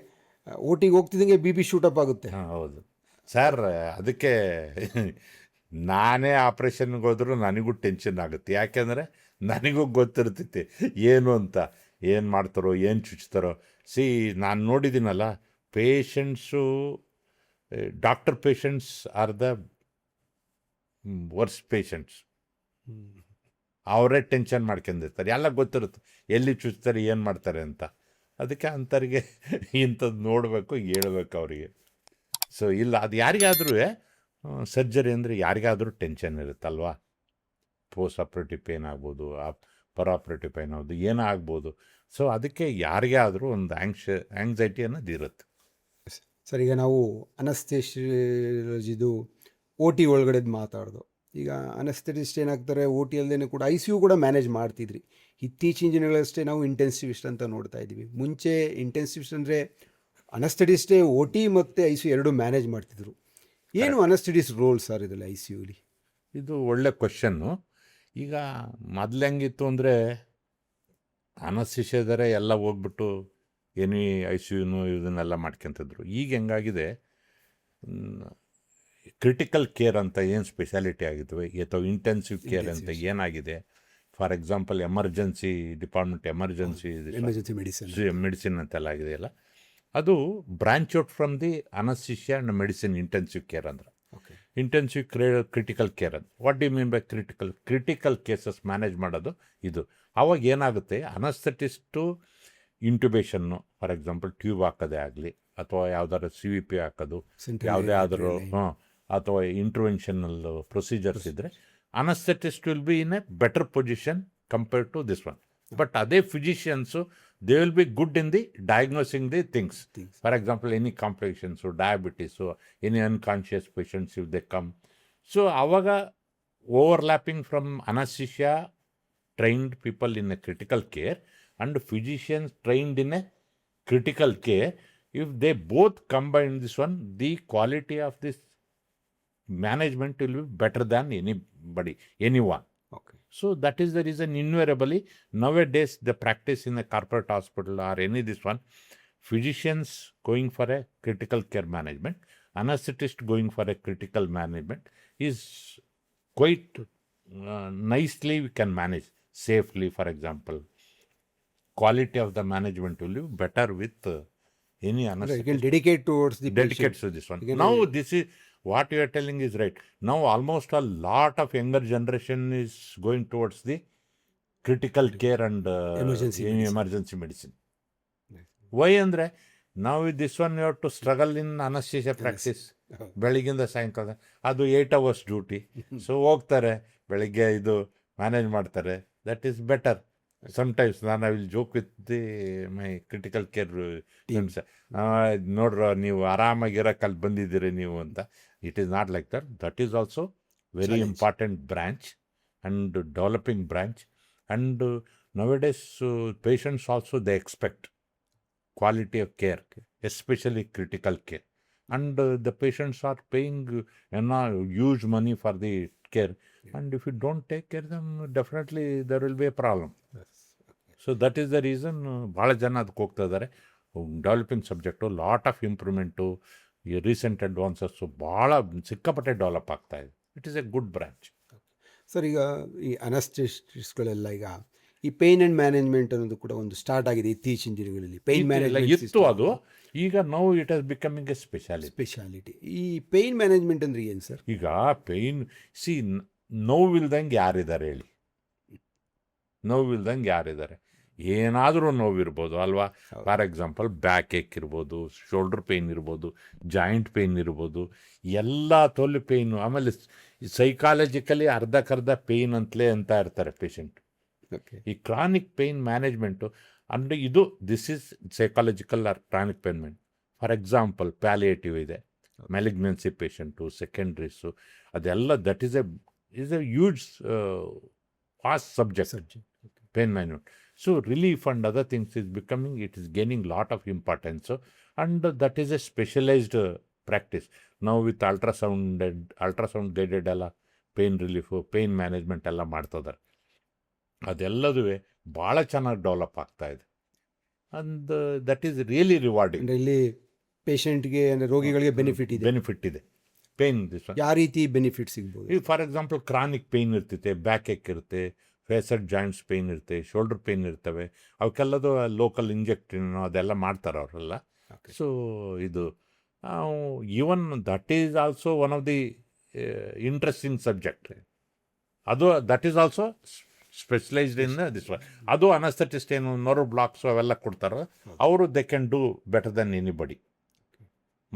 ಓಟಿಗೆ ಹೋಗ್ತಿದ್ದಂಗೆ BP ಶೂಟಪ್ ಆಗುತ್ತೆ. ಹಾಂ, ಹೌದು ಸರ್. ಅದಕ್ಕೆ ನಾನೇ ಆಪ್ರೇಷನ್ಗೆ ಹೋದ್ರೂ ನನಗೂ ಟೆನ್ಷನ್ ಆಗುತ್ತೆ. ಯಾಕೆಂದರೆ ನನಗೂ ಗೊತ್ತಿರ್ತೈತಿ ಏನು ಅಂತ, ಏನು ಮಾಡ್ತಾರೋ, ಏನು ಚುಚ್ತಾರೋ. ನಾನು ನೋಡಿದ್ದೀನಲ್ಲ, patients, doctor patients are the worse patients. ಅವರೇ ಟೆನ್ಷನ್ ಮಾಡ್ಕೊಂಡಿರ್ತಾರೆ, ಎಲ್ಲ ಗೊತ್ತಿರುತ್ತೆ ಎಲ್ಲಿ ಚುಚ್ತಾರೆ, ಏನು ಮಾಡ್ತಾರೆ ಅಂತ. ಅದಕ್ಕೆ ಅಂಥವ್ರಿಗೆ ಇಂಥದ್ದು ನೋಡಬೇಕು, ಹೇಳಬೇಕು ಅವರಿಗೆ. ಸೊ ಇಲ್ಲ, ಅದು ಯಾರಿಗಾದ್ರೂ ಸರ್ಜರಿ ಅಂದರೆ ಯಾರಿಗಾದರೂ ಟೆನ್ಷನ್ ಇರುತ್ತಲ್ವ. ಪೋಸ್ಟ್ ಆಪ್ರೇಟಿವ್ ಪೇನ್ ಆಗ್ಬೋದು, ಪರಾಪರೇಟಿವ್ ಪೈನ್ ಹೌದು ಏನೋ ಆಗ್ಬೋದು. ಸೊ ಅದಕ್ಕೆ ಯಾರಿಗೇ ಆದರೂ ಒಂದು ಆಂಗ್ಸೈಟಿ ಅನ್ನೋದು ಇರುತ್ತೆ. ಸರ್, ಈಗ ನಾವು ಅನಸ್ತೇಶಿದು ಓ ಟಿ ಒಳಗಡೆದು ಮಾತಾಡೋದು. ಈಗ ಅನಸ್ಥೆಟಿಸ್ಟ್ ಏನಾಗ್ತಾರೆ, ಓ ಟಿ ಅಲ್ಲದೇ ಕೂಡ ಐ ಸಿ ಯು ಕೂಡ ಮ್ಯಾನೇಜ್ ಮಾಡ್ತಿದ್ರಿ. ಇತ್ತೀಚಿನ ದಿನಗಳಷ್ಟೇ ನಾವು ಇಂಟೆನ್ಸಿವಿಸ್ಟ್ ಅಂತ ನೋಡ್ತಾ ಇದ್ದೀವಿ. ಮುಂಚೆ ಇಂಟೆನ್ಸಿವಿಸ್ಟ್ ಅಂದರೆ ಅನಸ್ಥೆಟಿಸ್ಟೇ ಓ ಟಿ ಮತ್ತು ಐ ಸಿ ಯು ಎರಡೂ ಮ್ಯಾನೇಜ್ ಮಾಡ್ತಿದ್ರು. ಏನು ಅನಸ್ಥೆಟಿಸ್ಟ್ ರೋಲ್ ಸರ್ ಇದರಲ್ಲಿ ಐ ಸಿ ಯುಲಿ? ಇದು ಒಳ್ಳೆ ಕ್ವಶನ್ನು. ಈಗ ಮೊದಲು ಹೆಂಗಿತ್ತು ಅಂದರೆ ಅನಸ್ತಿಷಿಯಾದರೆ ಎಲ್ಲ ಹೋಗ್ಬಿಟ್ಟು ಎನಿ ಐ ಸಿ ಯುನು ಇದನ್ನೆಲ್ಲ ಮಾಡ್ಕೊತಿದ್ರು. ಈಗ ಹೆಂಗಾಗಿದೆ, ಕ್ರಿಟಿಕಲ್ ಕೇರ್ ಅಂತ ಏನು ಸ್ಪೆಷಾಲಿಟಿ ಆಗಿದ್ವಿ ಅಥವಾ ಇಂಟೆನ್ಸಿವ್ ಕೇರ್ ಅಂತ ಏನಾಗಿದೆ, for example emergency department, emergency medicine ಅಂತೆಲ್ಲ ಆಗಿದೆಯಲ್ಲ, ಅದು branch out from the anaesthesia and medicine intensive care ಅಂದ್ರೆ. ಇಂಟೆನ್ಸಿವ್ ಕ್ರಿಟಿಕಲ್ ಕೇರ್ ಅಂತ what do you mean by critical cases manage ಮಾಡೋದು ಇದು. ಆವಾಗ ಏನಾಗುತ್ತೆ, anaesthetist intubation for example tube ಹಾಕೋದೇ ಆಗಲಿ ಅಥವಾ ಯಾವ್ದಾದ್ರು ಸಿ ವಿ ಪಿ ಹಾಕೋದು, ಯಾವುದೇ ಆದರೂ ಅಥವಾ ಇಂಟರ್ವೆನ್ಷನಲ್ ಪ್ರೊಸೀಜರ್ಸ್ ಇದ್ದರೆ anaesthetist will be in a better position compared to this one. But ಅದೇ physicians they will be good in the diagnosing the things. For example any complications, diabetes, any unconscious patients if they come. So ಆವಾಗ overlapping from anaesthesia trained people in a critical care and physicians trained in a critical care, if they both combine this one, the quality of this management will be better than anyone. Okay. So that is the reason invariably nowadays the practice in a corporate hospital or any this one, physicians going for a critical care management, anesthetist going for a critical management is quite nicely we can manage safely. For example, quality of the management will be better with any anesthetist. You can dedicate towards the Dedicate to this one. Now this is what you are telling is right. Now almost a lot of younger generation is going towards the critical care and emergency medicine. Why andre now with this one you have to struggle in anesthesia practice. ಬೆಳಗಿಂದ ಸಾಯಂಕಾಲ ಅದು 8 hours duty. So ಹೋಗ್ತಾರೆ ಬೆಳಗ್ಗೆ ಇದು manage ಮಾಡ್ತಾರೆ. That is better. Sometimes ನಾನು I will joke with the my critical care teams, ನೋಡ್ರ ನೀವು ಆರಾಮಾಗಿರೋಕೆ ಅಲ್ಲಿ ಬಂದಿದ್ದೀರಿ ನೀವು ಅಂತ. It is not like that. That is also very important branch and developing branch. And ನೌಡೇಸ್ patients also they expect quality of care, especially critical care. And the patients are paying huge money for the care. And if you don't take care of them, definitely there will be a problem. So that is the reason ಭಾಳ ಜನ ಅದಕ್ಕೆ ಹೋಗ್ತಾ ಇದ್ದಾರೆ. Developing subject, lot of improvement, ಈ recent ಅಡ್ವಾನ್ಸಸ್ಸು ಭಾಳ ಸಿಕ್ಕಾಪಟ್ಟೆ develop ಆಗ್ತಾ ಇದೆ. It is a good branch. Sir, ಈಗ ಈ ಅನಸ್ಥೆಟಿಸ್ಟ್ಗಳೆಲ್ಲ ಈಗ ಈ ಪೇಯ್ನ್ ಆ್ಯಂಡ್ ಮ್ಯಾನೇಜ್ಮೆಂಟ್ ಅನ್ನೋದು ಕೂಡ ಒಂದು ಸ್ಟಾರ್ಟ್ ಆಗಿದೆ ಇತ್ತೀಚಿನ ದಿನಗಳಲ್ಲಿ. ಪೇಯ್ನ್ ಮ್ಯಾನೇಜ್ಮೆಂಟ್ ಇತ್ತು ಅದು, ಈಗ ನಾವು it has becoming A speciality. ಈ ಪೇಯ್ನ್ ಮ್ಯಾನೇಜ್ಮೆಂಟ್ ಅಂದರೆ ಏನು ಸರ್? ಈಗ ಪೇಯ್ನ್ ನೋವಿಲ್ದಂಗೆ ಯಾರಿದ್ದಾರೆ ಹೇಳಿ? ನೋವಿಲ್ದಂಗೆ ಯಾರಿದ್ದಾರೆ? ಏನಾದರೂ ನೋವಿರ್ಬೋದು ಅಲ್ವಾ? ಫಾರ್ ಎಕ್ಸಾಂಪಲ್ ಬ್ಯಾಕ್ ಏಕ್ ಇರ್ಬೋದು, ಶೋಲ್ಡರ್ ಪೇಯ್ನ್ ಇರ್ಬೋದು, ಜಾಯಿಂಟ್ ಪೇಯ್ನ್ ಇರ್ಬೋದು, ಎಲ್ಲ ತೊಲೆ ಪೇಯ್ನು. ಆಮೇಲೆ ಸೈಕಾಲಜಿಕಲಿ ಅರ್ಧಕ್ಕರ್ಧ ಪೇಯ್ನ್ ಅಂತಲೇ ಅಂತ ಇರ್ತಾರೆ ಪೇಷಂಟ್. ಈ ಕ್ರಾನಿಕ್ ಪೇಯ್ನ್ ಮ್ಯಾನೇಜ್ಮೆಂಟು ಅಂದರೆ ಇದು this is psychological or chronic pain man. For example palliative ಇದೆ, ಮೆಲಿಗ್ನೆನ್ಸಿ ಪೇಷಂಟು, ಸೆಕೆಂಡ್ರೀಸು, ಅದೆಲ್ಲ that is a huge fast subject pain management. So relief and other things is becoming, it is gaining lot of importance and that is a specialised practice. ನಾವು with ultrasound guided ಎಲ್ಲ pain relief, pain management ಎಲ್ಲ ಮಾಡ್ತಿದ್ದಾರೆ. ಅದೆಲ್ಲದೂ ಭಾಳ ಚೆನ್ನಾಗಿ develop ಆಗ್ತಾ ಇದೆ. And that is really rewarding. ಇಲ್ಲಿ ಪೇಷಂಟ್ಗೆ ಅಂದರೆ ರೋಗಿಗಳಿಗೆ ಬೆನಿಫಿಟ್ ಇದೆ. ಪೇಯ್ನ್ ದಿಸ್ ಯಾವ ರೀತಿ ಬೆನಿಫಿಟ್ ಸಿಗ್ಬೋದು? ಈಗ ಫಾರ್ ಎಕ್ಸಾಂಪಲ್ ಕ್ರಾನಿಕ್ ಪೇಯ್ನ್ ಇರ್ತೈತೆ, ಬ್ಯಾಕ್ ಏಕ್ ಇರುತ್ತೆ, ಫೇಸಡ್ ಜಾಯಿಂಟ್ಸ್ ಪೇಯ್ನ್ ಇರುತ್ತೆ, ಶೋಲ್ಡರ್ ಪೇಯ್ನ್ ಇರ್ತವೆ. ಅವಕ್ಕೆಲ್ಲದು ಲೋಕಲ್ ಇಂಜೆಕ್ಷನ್ ಅದೆಲ್ಲ ಮಾಡ್ತಾರೆ ಅವರೆಲ್ಲ. ಸೊ ಇದು even that is also one of the interesting subject. ಅದು that is also specialised in this one. ಅದು ಅನಸ್ಥೆಟಿಸ್ಟ್ ಏನು ನರ್ವ್ ಬ್ಲಾಕ್ಸು ಅವೆಲ್ಲ ಕೊಡ್ತಾರೋ ಅವರು they can do better than anybody.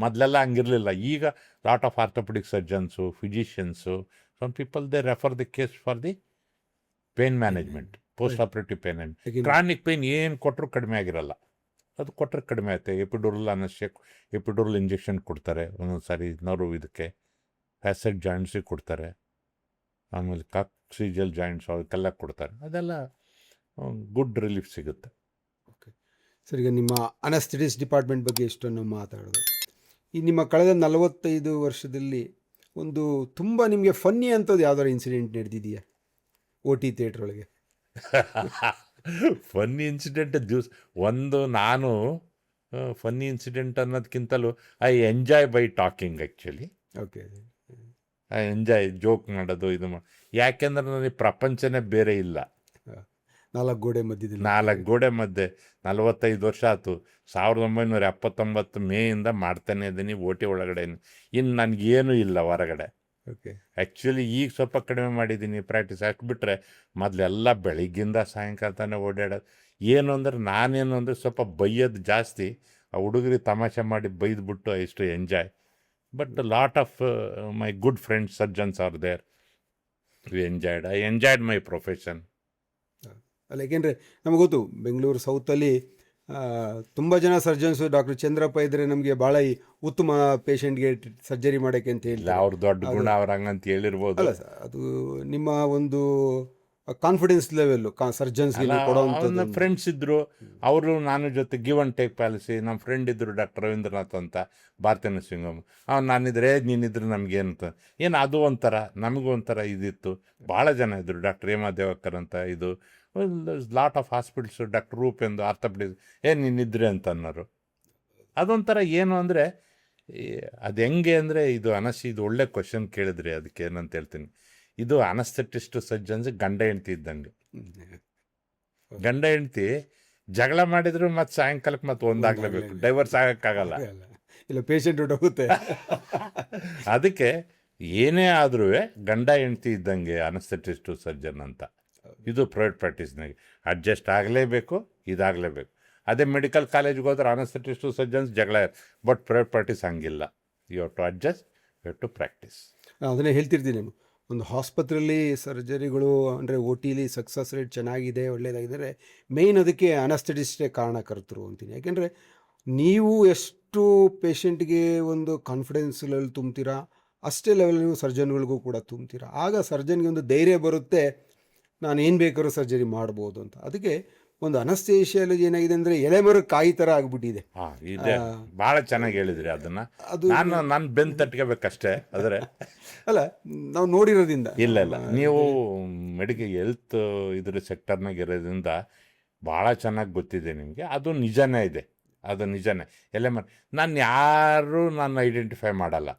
ಮೊದಲೆಲ್ಲ ಹಂಗಿರಲಿಲ್ಲ. ಈಗ lot of orthopaedic surgeons, physicians, some people they refer the case for the pain management. Post operative pain ಯಾಕೆ chronic pain ಏನು ಕೊಟ್ಟರು ಕಡಿಮೆ ಆಗಿರಲ್ಲ. ಅದು ಕೊಟ್ಟರೆ ಕಡಿಮೆ ಆಗುತ್ತೆ. ಎಪಿಡ್ಯೂರಲ್ ಎಪಿಡ್ಯೂರಲ್ ಇಂಜೆಕ್ಷನ್ ಕೊಡ್ತಾರೆ ಒಂದೊಂದು ಸಾರಿ ನರ್ವ್ ಇದಕ್ಕೆ, ಫ್ಯಾಸೆಟ್ ಜಾಯಿಂಟ್ಸಿಗೆ ಕೊಡ್ತಾರೆ, ಆಮೇಲೆ ಕಾಕ್ಸಿಜಲ್ ಜಾಯಿಂಟ್ಸ್ ಅವಕ್ಕೆಲ್ಲ ಕೊಡ್ತಾರೆ. ಅದೆಲ್ಲ ಗುಡ್ ರಿಲೀಫ್ ಸಿಗುತ್ತೆ. ಓಕೆ ಸರ್, ಈಗ ನಿಮ್ಮ ಅನಸ್ಥೆಟಿಸ್ಟ್ ಡಿಪಾರ್ಟ್ಮೆಂಟ್ ಬಗ್ಗೆ ಎಷ್ಟನ್ನು ಮಾತಾಡೋದು, ಈ ನಿಮ್ಮ ಕಳೆದ 45 ವರ್ಷದಲ್ಲಿ ಒಂದು ತುಂಬ ನಿಮಗೆ ಫನ್ನಿ ಅಂಥದ್ದು ಯಾವ್ದಾದ್ರು ಇನ್ಸಿಡೆಂಟ್ ನಡೆದಿದೆಯಾ OT ಥಿಯೇಟ್ರ್ ಒಳಗೆ? ಫನ್ನಿ ಇನ್ಸಿಡೆಂಟ್ ನಾನು ಫನ್ನಿ ಇನ್ಸಿಡೆಂಟ್ ಅನ್ನೋದಕ್ಕಿಂತಲೂ I enjoy by talking actually. Okay, I enjoy joke ಮಾಡೋದು ಇದು ಯಾಕೆಂದ್ರೆ ನನಗೆ ಪ್ರಪಂಚನೇ ಬೇರೆ ಇಲ್ಲ. 4 ಗೋಡೆ ಮಧ್ಯದಲ್ಲಿ 4 ಗೋಡೆ ಮಧ್ಯೆ 45 ವರ್ಷ ಆಯ್ತು. 1979 ಮೇಯಿಂದ ಮಾಡ್ತಾನೆ ಇದ್ದೀನಿ OT ಒಳಗಡೆ. ಇನ್ನು ನನಗೇನು ಇಲ್ಲ ಹೊರಗಡೆ. ಓಕೆ, ಆ್ಯಕ್ಚುಲಿ ಈಗ ಸ್ವಲ್ಪ ಕಡಿಮೆ ಮಾಡಿದ್ದೀನಿ ಪ್ರಾಕ್ಟೀಸ್. ಹಾಕ್ಬಿಟ್ರೆ ಮೊದಲೆಲ್ಲ ಬೆಳಿಗ್ಗಿಂದ ಸಾಯಂಕಾಲ ತಾನೇ ಓಡಾಡೋದು. ಏನು ಅಂದರೆ ನಾನೇನು ಅಂದರೆ ಸ್ವಲ್ಪ ಬೈಯೋದು ಜಾಸ್ತಿ. ಆ ಹುಡುಗರಿಗೆ ತಮಾಷೆ ಮಾಡಿ ಬೈದ್ಬಿಟ್ಟು ಇಷ್ಟು enjoy. But lot of my good friends surgeons are there. I enjoyed my profession. ಅಲ್ಲ, ಏಕೆಂದರೆ ನಮಗೆ ಗೊತ್ತು ಬೆಂಗಳೂರು ಸೌತಲ್ಲಿ ತುಂಬ ಜನ ಸರ್ಜನ್ಸು ಡಾಕ್ಟರ್ ಚಂದ್ರಪ್ಪ ಇದ್ದರೆ ನಮಗೆ ಭಾಳ ಉತ್ತಮ ಪೇಷಂಟ್ಗೆ ಸರ್ಜರಿ ಮಾಡೋಕ್ಕೆ ಅಂತ ಹೇಳಿ ಅವ್ರ ದೊಡ್ಡ ಗುಣ ಅವ್ರು ಹಂಗಂತ ಹೇಳಿರ್ಬೋದು. ಅಲ್ಲ ಸರ್, ಅದು ನಿಮ್ಮ ಒಂದು ಕಾನ್ಫಿಡೆನ್ಸ್ ಲೆವೆಲ್ಲು ಸರ್ಜನ್ಸ್ಗೆ ಕೊಡೋವಂಥದ್ದು. ಫ್ರೆಂಡ್ಸ್ ಇದ್ದರು, ಅವರು ನಾನು ಜೊತೆ ಗಿವ್ ಆ್ಯಂಡ್ ಟೇಕ್ ಪಾಲಿಸಿ. ನಮ್ಮ ಫ್ರೆಂಡ್ ಇದ್ದರು ಡಾಕ್ಟರ್ ರವೀಂದ್ರನಾಥ್ ಅಂತ, ಭಾರತೀಯ ನರ್ಸಿಂಗ್ ಹೋಮ್. ನಾನಿದ್ರೆ ನೀನಿದ್ರೆ ನಮಗೇನಂತ ಏನು ಅದು ಒಂಥರ ನಮಗೂ ಒಂಥರ ಇದಿತ್ತು. ಭಾಳ ಜನ ಇದ್ದರು. ಡಾಕ್ಟರ್ ಹೇಮಾ ದೇವಕ್ಕರ್ ಅಂತ, ಇದು lot of hospitals, doctor Roop ಎಂದು ಆರ್ಥೋಪೆಡಿಕ್ಸ್ ನೀನಿದ್ರೆ ಅಂತ ಅನ್ನೋರು. ಅದೊಂಥರ ಏನು ಅಂದರೆ ಅದು ಹೆಂಗೆ ಅಂದರೆ ಇದು ಇದು ಒಳ್ಳೆ ಕ್ವಶನ್ ಕೇಳಿದ್ರಿ. ಅದಕ್ಕೆ ಏನಂತ ಹೇಳ್ತೀನಿ, ಇದು ಅನಸ್ಥೆಟಿಸ್ಟ್ ಸರ್ಜನ್ಸ್ ಗಂಡ ಹೆಂಡ್ತಿ ಇದ್ದಂಗೆ. ಗಂಡ ಹೆಂಡ್ತಿ ಜಗಳ ಮಾಡಿದ್ರು ಮತ್ತು ಸಾಯಂಕಾಲಕ್ಕೆ ಮತ್ತೆ ಒಂದಾಗಲೇಬೇಕು, ಡೈವರ್ಸ್ ಆಗೋಕ್ಕಾಗಲ್ಲ. ಇಲ್ಲ, ಪೇಷಂಟ್ ಹೊಟ್ಟೋಗುತ್ತೆ. ಅದಕ್ಕೆ ಏನೇ ಆದ್ರೂ ಗಂಡ ಹೆಂಡ್ತಿ ಇದ್ದಂಗೆ ಅನಸ್ಥೆಟಿಸ್ಟು ಸರ್ಜನ್ ಅಂತ. ಇದು ಪ್ರೈವೇಟ್ ಪ್ರಾಕ್ಟೀಸ್ನಾಗೆ ಅಡ್ಜಸ್ಟ್ ಆಗಲೇಬೇಕು, ಇದಾಗಲೇಬೇಕು. ಅದೇ ಮೆಡಿಕಲ್ ಕಾಲೇಜ್ಗೆ ಹೋದ್ರೆ ಅನಸ್ಥೆಟಿಸ್ಟು ಸರ್ಜನ್ಸ್ ಜಗಳ. ಬಟ್ ಪ್ರೈವೇಟ್ ಪ್ರಾಕ್ಟೀಸ್ ಹಂಗಿಲ್ಲ. You have to adjust, you have to practise. ಅದನ್ನೇ ಹೇಳ್ತಿರ್ತೀನಿ. ಒಂದು ಆಸ್ಪತ್ರೆಯಲ್ಲಿ ಸರ್ಜರಿಗಳು ಅಂದರೆ OTಲಿ ಸಕ್ಸಸ್ ರೇಟ್ ಚೆನ್ನಾಗಿದೆ, ಒಳ್ಳೆಯದಾಗಿದ್ದರೆ ಮೇಯ್ನ್ ಅದಕ್ಕೆ ಅನಸ್ಥೆಟಿಸ್ಟೇ ಕಾರಣಕರ್ತರು ಅಂತೀನಿ. ಯಾಕೆಂದರೆ ನೀವು ಎಷ್ಟು ಪೇಷಂಟ್ಗೆ ಒಂದು ಕಾನ್ಫಿಡೆನ್ಸ್ ಲೆವೆಲ್ ತುಂಬ್ತೀರಾ, ಅಷ್ಟೇ ಲೆವೆಲ್ ನೀವು ಸರ್ಜನ್ಗಳಿಗೂ ಕೂಡ ತುಂಬ್ತೀರಾ. ಆಗ ಸರ್ಜನ್ಗೆ ಒಂದು ಧೈರ್ಯ ಬರುತ್ತೆ, ನಾನು ಏನು ಬೇಕಾದ್ರೂ ಸರ್ಜರಿ ಮಾಡ್ಬೋದು ಅಂತ. ಅದಕ್ಕೆ ಒಂದು ಅನಸ್ಥೇಷಿಯಾಲಜಿ ಏನಾಗಿದೆ ಅಂದರೆ ಎಲೆಮರ ಕಾಯಿ ಥರ ಆಗಿಬಿಟ್ಟಿದೆ. ಇದೆ, ಭಾಳ ಚೆನ್ನಾಗಿ ಹೇಳಿದ್ರಿ. ಅದನ್ನು ಅದು ನಾನು ಬೆನ್ನು ತಟ್ಕೋಬೇಕಷ್ಟೇ. ಆದರೆ ಅಲ್ಲ, ನಾವು ನೋಡಿರೋದ್ರಿಂದ. ಇಲ್ಲ ನೀವು ಮೆಡಿಕಲ್ ಹೆಲ್ತ್ ಇದ್ರ ಸೆಕ್ಟರ್ನಾಗ ಇರೋದ್ರಿಂದ ಭಾಳ ಚೆನ್ನಾಗಿ ಗೊತ್ತಿದೆ ನಿಮಗೆ. ಅದು ನಿಜನೇ ಇದೆ, ಅದು ನಿಜನೇ. ನಾನು ಐಡೆಂಟಿಫೈ ಮಾಡಲ್ಲ.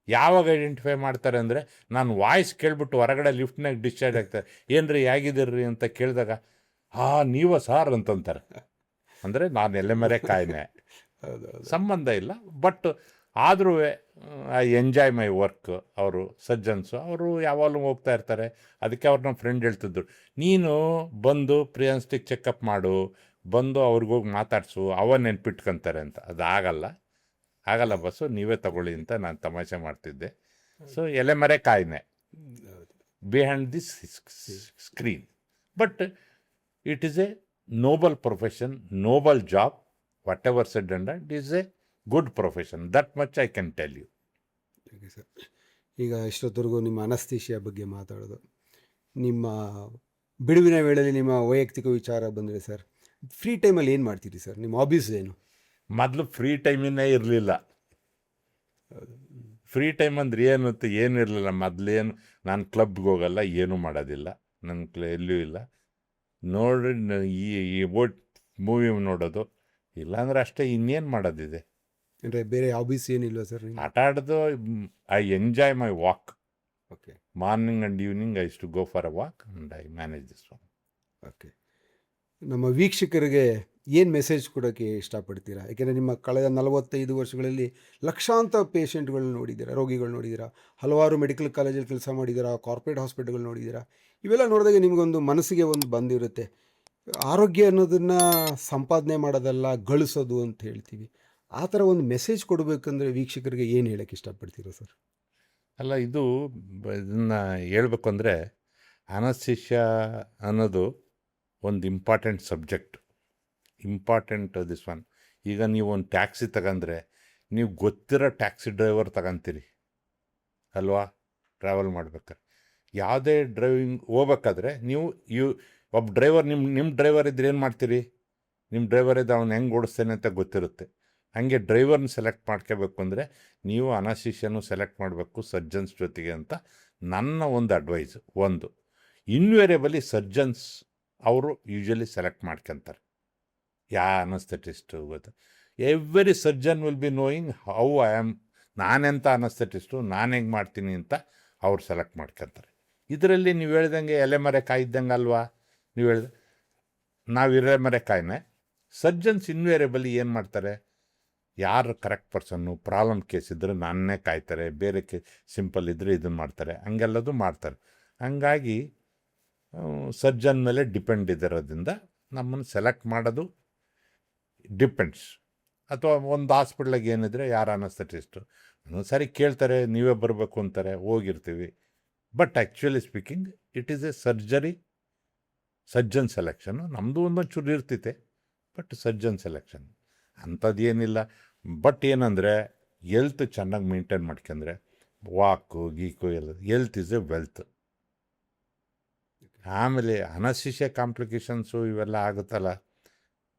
ಯಾವಾಗ ಐಡೆಂಟಿಫೈ ಮಾಡ್ತಾರೆ ಅಂದರೆ, ನಾನು ವಾಯ್ಸ್ ಕೇಳ್ಬಿಟ್ಟು ಹೊರಗಡೆ ಲಿಫ್ಟ್ನಾಗ ಡಿಸ್ಚಾರ್ಜ್ ಆಗ್ತಾರೆ, ಏನ್ರಿ ಹೇಗಿದ್ದೀರಿ ಅಂತ ಕೇಳಿದಾಗ ನೀವ ಸಾರ್ ಅಂತಂತಾರೆ. ಅಂದರೆ ನಾನು ಎಲೆಮರೆ ಕಾಯಿನೆ, ಸಂಬಂಧ ಇಲ್ಲ. ಬಟ್ ಆದರೂ ಐ ಎಂಜಾಯ್ ಮೈ ವರ್ಕ್. ಅವರು ಸರ್ಜನ್ಸು ಅವರು ಯಾವಾಗಲೂ ಹೋಗ್ತಾ ಇರ್ತಾರೆ. ಅದಕ್ಕೆ ಅವ್ರು ನಮ್ಮ ಫ್ರೆಂಡ್ ಹೇಳ್ತಿದ್ರು, ನೀನು ಬಂದು ಪ್ರಿಯಾನ್ಸ್ಟಿಕ್ ಚೆಕಪ್ ಮಾಡು, ಬಂದು ಅವ್ರಿಗೋಗಿ ಮಾತಾಡ್ಸು, ಅವ ನೆನ್ಪಿಟ್ಕೊಂತಾರೆ ಅಂತ. ಅದು ಆಗಲ್ಲ ಬಸ್ಸು, ನೀವೇ ತಗೊಳ್ಳಿ ಅಂತ ನಾನು ತಮಾಷೆ ಮಾಡ್ತಿದ್ದೆ. ಸೊ ಎಲೆಮರೆ ಕಾಯಿನೆ behind this screen. But it is a noble profession, noble job. Whatever said and it is a good profession. That much I can tell you. Okay sir, ಈಗ ಇಷ್ಟೊತ್ತರೆಗೂ ನಿಮ್ಮ ಅನಸ್ಥೀಷಿಯಾ ಬಗ್ಗೆ ಮಾತಾಡೋದು, ನಿಮ್ಮ ಬಿಡುವಿನ ವೇಳೆಯಲ್ಲಿ ನಿಮ್ಮ ವೈಯಕ್ತಿಕ ವಿಚಾರ ಬಂದರೆ ಸರ್, ಫ್ರೀ ಟೈಮಲ್ಲಿ ಏನು ಮಾಡ್ತೀರಿ ಸರ್? ನಿಮ್ಮ ಹಾಬೀಸ್ ಏನು? ಮೊದಲು ಫ್ರೀ ಟೈಮಿನೇ ಇರಲಿಲ್ಲ. ಫ್ರೀ ಟೈಮ್ ಅಂದ್ರೆ ಏನು ಇರಲಿಲ್ಲ ಮೊದಲೇನು. ನಾನು ಕ್ಲಬ್ಗೆ ಹೋಗಲ್ಲ, ಏನೂ ಮಾಡೋದಿಲ್ಲ, ನನ್ನ ಎಲ್ಲೂ ಇಲ್ಲ. ನೋಡಿ ಈ ಮೂವಿ ನೋಡೋದು, ಇಲ್ಲಾಂದ್ರೆ ಅಷ್ಟೇ, ಇನ್ನೇನು ಮಾಡೋದಿದೆ. ಅಂದರೆ ಬೇರೆ ಹಾಬೀಸ್ ಏನಿಲ್ವ ಸರ್? ಆಟ ಆಡೋದು. I enjoy my walk. Okay, morning and evening I to go for a walk and I manage this one. Okay, ನಮ್ಮ ವೀಕ್ಷಕರಿಗೆ ಏನು ಮೆಸೇಜ್ ಕೊಡೋಕ್ಕೆ ಇಷ್ಟಪಡ್ತೀರಾ? ಯಾಕೆಂದರೆ ನಿಮ್ಮ ಕಳೆದ 45 ವರ್ಷಗಳಲ್ಲಿ ಲಕ್ಷಾಂತರ ಪೇಷಂಟ್ಗಳು ನೋಡಿದ್ದೀರಾ, ರೋಗಿಗಳು ನೋಡಿದ್ದೀರಾ, ಹಲವಾರು ಮೆಡಿಕಲ್ ಕಾಲೇಜಲ್ಲಿ ಕೆಲಸ ಮಾಡಿದ್ದೀರಾ, ಕಾರ್ಪೊರೇಟ್ ಹಾಸ್ಪಿಟಲ್ಗಳು ನೋಡಿದ್ದೀರಾ. ಇವೆಲ್ಲ ನೋಡಿದಾಗ ನಿಮಗೊಂದು ಮನಸ್ಸಿಗೆ ಒಂದು ಬಂದಿರುತ್ತೆ, ಆರೋಗ್ಯ ಅನ್ನೋದನ್ನು ಸಂಪಾದನೆ ಮಾಡೋದಲ್ಲ, ಗಳಿಸೋದು ಅಂತ ಹೇಳ್ತೀವಿ. ಆ ಥರ ಒಂದು ಮೆಸೇಜ್ ಕೊಡಬೇಕಂದ್ರೆ ವೀಕ್ಷಕರಿಗೆ ಏನು ಹೇಳೋಕ್ಕೆ ಇಷ್ಟಪಡ್ತೀರಾ ಸರ್? ಇದನ್ನು ಹೇಳ್ಬೇಕು ಅಂದರೆ ಅನಸ್ಥೀಷಿಯಾ ಅನ್ನೋದು ಒಂದು important subject, important this one. ಈಗ ನೀವು ಒಂದು ಟ್ಯಾಕ್ಸಿ ತಗೊಂಡ್ರೆ ನೀವು ಗೊತ್ತಿರೋ ಟ್ಯಾಕ್ಸಿ ಡ್ರೈವರ್ ತಗೊಂತೀರಿ ಅಲ್ವಾ, ಟ್ರಾವೆಲ್ ಮಾಡ್ಬೇಕಾದ್ರೆ. ಯಾವುದೇ ಡ್ರೈವಿಂಗ್ ಹೋಗ್ಬೇಕಾದ್ರೆ ನೀವು ಒಬ್ಬ ಡ್ರೈವರ್ ನಿಮ್ಮ ಡ್ರೈವರ್ ಇದ್ರೆ ಏನು ಮಾಡ್ತೀರಿ, ನಿಮ್ಮ ಡ್ರೈವರ್ ಇದ್ದ ಅವ್ನು ಹೆಂಗೆ ಓಡಿಸ್ತೇನೆ ಅಂತ ಗೊತ್ತಿರುತ್ತೆ. ಹಾಗೆ ಡ್ರೈವರ್ನ ಸೆಲೆಕ್ಟ್ ಮಾಡ್ಕೋಬೇಕು ಅಂದರೆ ನೀವು ಅನಸ್ತೀಷಿಯನ್ನು ಸೆಲೆಕ್ಟ್ ಮಾಡಬೇಕು ಸರ್ಜನ್ಸ್ ಜೊತೆಗೆ ಅಂತ ನನ್ನ ಒಂದು ಅಡ್ವೈಸು. ಒಂದು ಇನ್ವೇರಿಯಬಲಿ ಸರ್ಜನ್ಸ್ ಅವರು ಯೂಶ್ವಲಿ ಸೆಲೆಕ್ಟ್ ಮಾಡ್ಕೊತಾರೆ ಅನಸ್ಥೆಟಿಸ್ಟು ಗೊತ್ತು. Every surgeon will be knowing how I am, ನಾನೆಂಥ ಅನಸ್ಥೆಟಿಸ್ಟು, ನಾನು ಹೆಂಗೆ ಮಾಡ್ತೀನಿ ಅಂತ ಅವ್ರು ಸೆಲೆಕ್ಟ್ ಮಾಡ್ಕೊತಾರೆ. ಇದರಲ್ಲಿ ನೀವು ಹೇಳ್ದಂಗೆ ಎಲೆಮರೆಕಾಯಿ ಇದ್ದಂಗೆ ಅಲ್ವಾ, ನೀವು ಹೇಳ್ದೆ ನಾವು ಎಲೆಮರೆಕಾಯಿನೇ. ಸರ್ಜನ್ಸ್ ಇನ್ವೇರಿಯಬಲಿ ಏನು ಮಾಡ್ತಾರೆ, ಯಾರು ಕರೆಕ್ಟ್ ಪರ್ಸನ್ನು, ಪ್ರಾಬ್ಲಮ್ ಕೇಸ್ ಇದ್ದರೆ ನನ್ನೇ ಕಾಯ್ತಾರೆ, ಬೇರೆ ಸಿಂಪಲ್ ಇದ್ದರೆ ಇದನ್ನು ಮಾಡ್ತಾರೆ, ಹಂಗೆಲ್ಲದು ಮಾಡ್ತಾರೆ. ಹಂಗಾಗಿ ಸರ್ಜನ್ ಮೇಲೆ ಡಿಪೆಂಡ್ ಇದಿರೋದ್ರಿಂದ ನಮ್ಮನ್ನು ಸೆಲೆಕ್ಟ್ ಮಾಡೋದು ಡಿಪೆಂಡ್ಸ್. ಅಥವಾ ಒಂದು ಹಾಸ್ಪಿಟ್ಲಿಗೆ ಏನಿದ್ರೆ ಯಾರು ಅನಸ್ಥೆಟಿಸ್ಟು ಸರಿ ಕೇಳ್ತಾರೆ, ನೀವೇ ಬರಬೇಕು ಅಂತಾರೆ, ಹೋಗಿರ್ತೀವಿ. But actually speaking it is a surgeon selection. ನಮ್ಮದು ಒಂದೊಂಚೂರು ಇರ್ತೈತೆ, ಬಟ್ ಸರ್ಜನ್ ಸೆಲೆಕ್ಷನ್ ಅಂಥದ್ದು ಏನಿಲ್ಲ. ಬಟ್ ಏನಂದರೆ ಎಲ್ತ್ ಚೆನ್ನಾಗಿ ಮೇಂಟೈನ್ ಮಾಡ್ಕೊಂಡ್ರೆ ವಾಕು ಗೀಕು ಎಲ್ಲ, ಎಲ್ತ್ ಈಸ್ ಎ ವೆಲ್ತ್. ಆಮೇಲೆ ಅನಸ್ತೀಷಿಯಾ ಕಾಂಪ್ಲಿಕೇಶನ್ಸು ಇವೆಲ್ಲ ಆಗುತ್ತಲ್ಲ,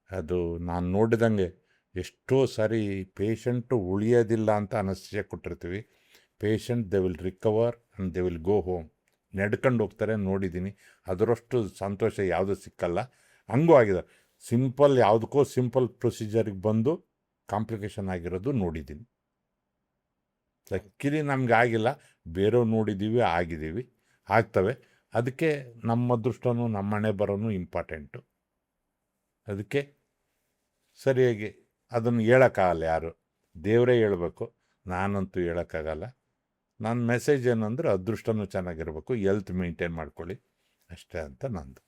ಅದು ನಾನು ನೋಡಿದಂಗೆ ಎಷ್ಟೋ ಸಾರಿ ಪೇಷಂಟು ಉಳಿಯೋದಿಲ್ಲ ಅಂತ ಅನಸ್ತೀಷಿಯಾ ಕೊಟ್ಟಿರ್ತೀವಿ. Patient they will recover and they will go home, ನಡ್ಕೊಂಡು ಹೋಗ್ತಾರೆ, ನೋಡಿದ್ದೀನಿ. ಅದರಷ್ಟು ಸಂತೋಷ ಯಾವುದೂ ಸಿಕ್ಕಲ್ಲ. ಹಂಗೂ ಆಗಿದೆ, ಸಿಂಪಲ್ ಯಾವುದಕ್ಕೋ ಸಿಂಪಲ್ ಪ್ರೊಸೀಜರಿಗೆ ಬಂದು ಕಾಂಪ್ಲಿಕೇಶನ್ ಆಗಿರೋದು ನೋಡಿದ್ದೀನಿ. ಲಕ್ಕಿಲಿ ನಮ್ಗೆ ಆಗಿಲ್ಲ, ಬೇರೆಯವ್ರು ನೋಡಿದ್ದೀವಿ, ಆಗಿದ್ದೀವಿ, ಆಗ್ತವೆ. ಅದಕ್ಕೆ ನಮ್ಮ ಅದೃಷ್ಟನೂ ನಮ್ಮ ಹಣೆ ಬರೋನು ಇಂಪಾರ್ಟೆಂಟು. ಅದಕ್ಕೆ ಸರಿಯಾಗಿ ಅದನ್ನು ಹೇಳೋಕ್ಕಾಗಲ್ಲ, ಯಾರು ದೇವರೇ ಹೇಳಬೇಕು, ನಾನಂತೂ ಹೇಳೋಕ್ಕಾಗಲ್ಲ. ನನ್ನ ಮೆಸೇಜ್ ಏನಂದ್ರೆ ಅದೃಷ್ಟನೂ ಚೆನ್ನಾಗಿರ್ಬೇಕು, ಎಲ್ತ್ ಮೇಂಟೈನ್ ಮಾಡ್ಕೊಳ್ಳಿ ಅಷ್ಟೇ ಅಂತ ನಂದು.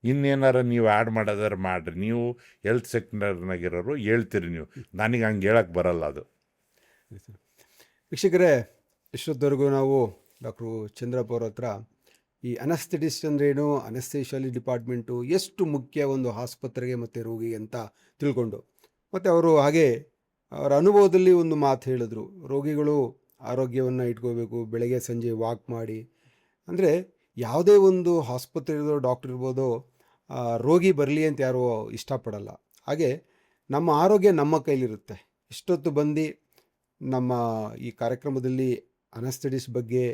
ಇನ್ನೇನಾರು ನೀವು ಆ್ಯಡ್ ಮಾಡೋದಾದ್ರೆ ಮಾಡಿರಿ. ನೀವು ಹೆಲ್ತ್ ಸೆಕ್ಟರ್ನಾಗಿರೋರು ಹೇಳ್ತೀರಿ, ನೀವು ನನಗೆ ಹಂಗೆ ಹೇಳೋಕ್ಕೆ ಬರಲ್ಲ ಅದು. ವೀಕ್ಷಕರೇ, ಇಷ್ಟೊತ್ತವರೆಗೂ ನಾವು ಡಾಕ್ಟ್ರು ಚಂದ್ರಪ್ಪ ಅವ್ರ ಹತ್ರ ಈ ಅನಸ್ಥೆಟಿಸ್ಟ್ ಅಂದ್ರೇನು, ಅನಸ್ಥೇಷಿಯಾಲಿ ಡಿಪಾರ್ಟ್ಮೆಂಟು ಎಷ್ಟು ಮುಖ್ಯ ಒಂದು ಆಸ್ಪತ್ರೆಗೆ ಮತ್ತು ರೋಗಿಗೆ ಅಂತ ತಿಳ್ಕೊಂಡು, ಮತ್ತು ಅವರು ಹಾಗೆ ಅವರ ಅನುಭವದಲ್ಲಿ ಒಂದು ಮಾತು ಹೇಳಿದ್ರು, ರೋಗಿಗಳು ಆರೋಗ್ಯವನ್ನು ಇಟ್ಕೋಬೇಕು, ಬೆಳಗ್ಗೆ ಸಂಜೆ ವಾಕ್ ಮಾಡಿ. ಅಂದರೆ ಯಾವುದೇ ಒಂದು ಆಸ್ಪತ್ರೆ ಇರೋದು, ಡಾಕ್ಟ್ರ್ ಇರ್ಬೋದು, ರೋಗಿ ಬರಲಿ ಅಂತ ಯಾರೂ ಇಷ್ಟಪಡಲ್ಲ. ಹಾಗೆ ನಮ್ಮ ಆರೋಗ್ಯ ನಮ್ಮ ಕೈಲಿರುತ್ತೆ. ಇಷ್ಟೊತ್ತು ಬಂದು ನಮ್ಮ ಈ ಕಾರ್ಯಕ್ರಮದಲ್ಲಿ ಅನಸ್ಥೆಟಿಸ್ಟ್ ಬಗ್ಗೆ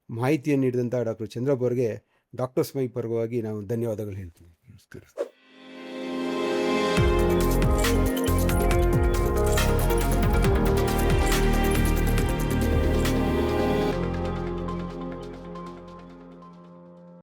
ಮಾಹಿತಿಯನ್ನು ನೀಡಿದಂಥ ಡಾಕ್ಟರ್ ಚಂದ್ರಪ್ಪ ಅವರಿಗೆ ಡಾಕ್ಟರ್ಸ್ ಮೈ ಪರವಾಗಿ ನಾವು ಧನ್ಯವಾದಗಳು ಹೇಳ್ತೀವಿ. ನಮಸ್ಕಾರ.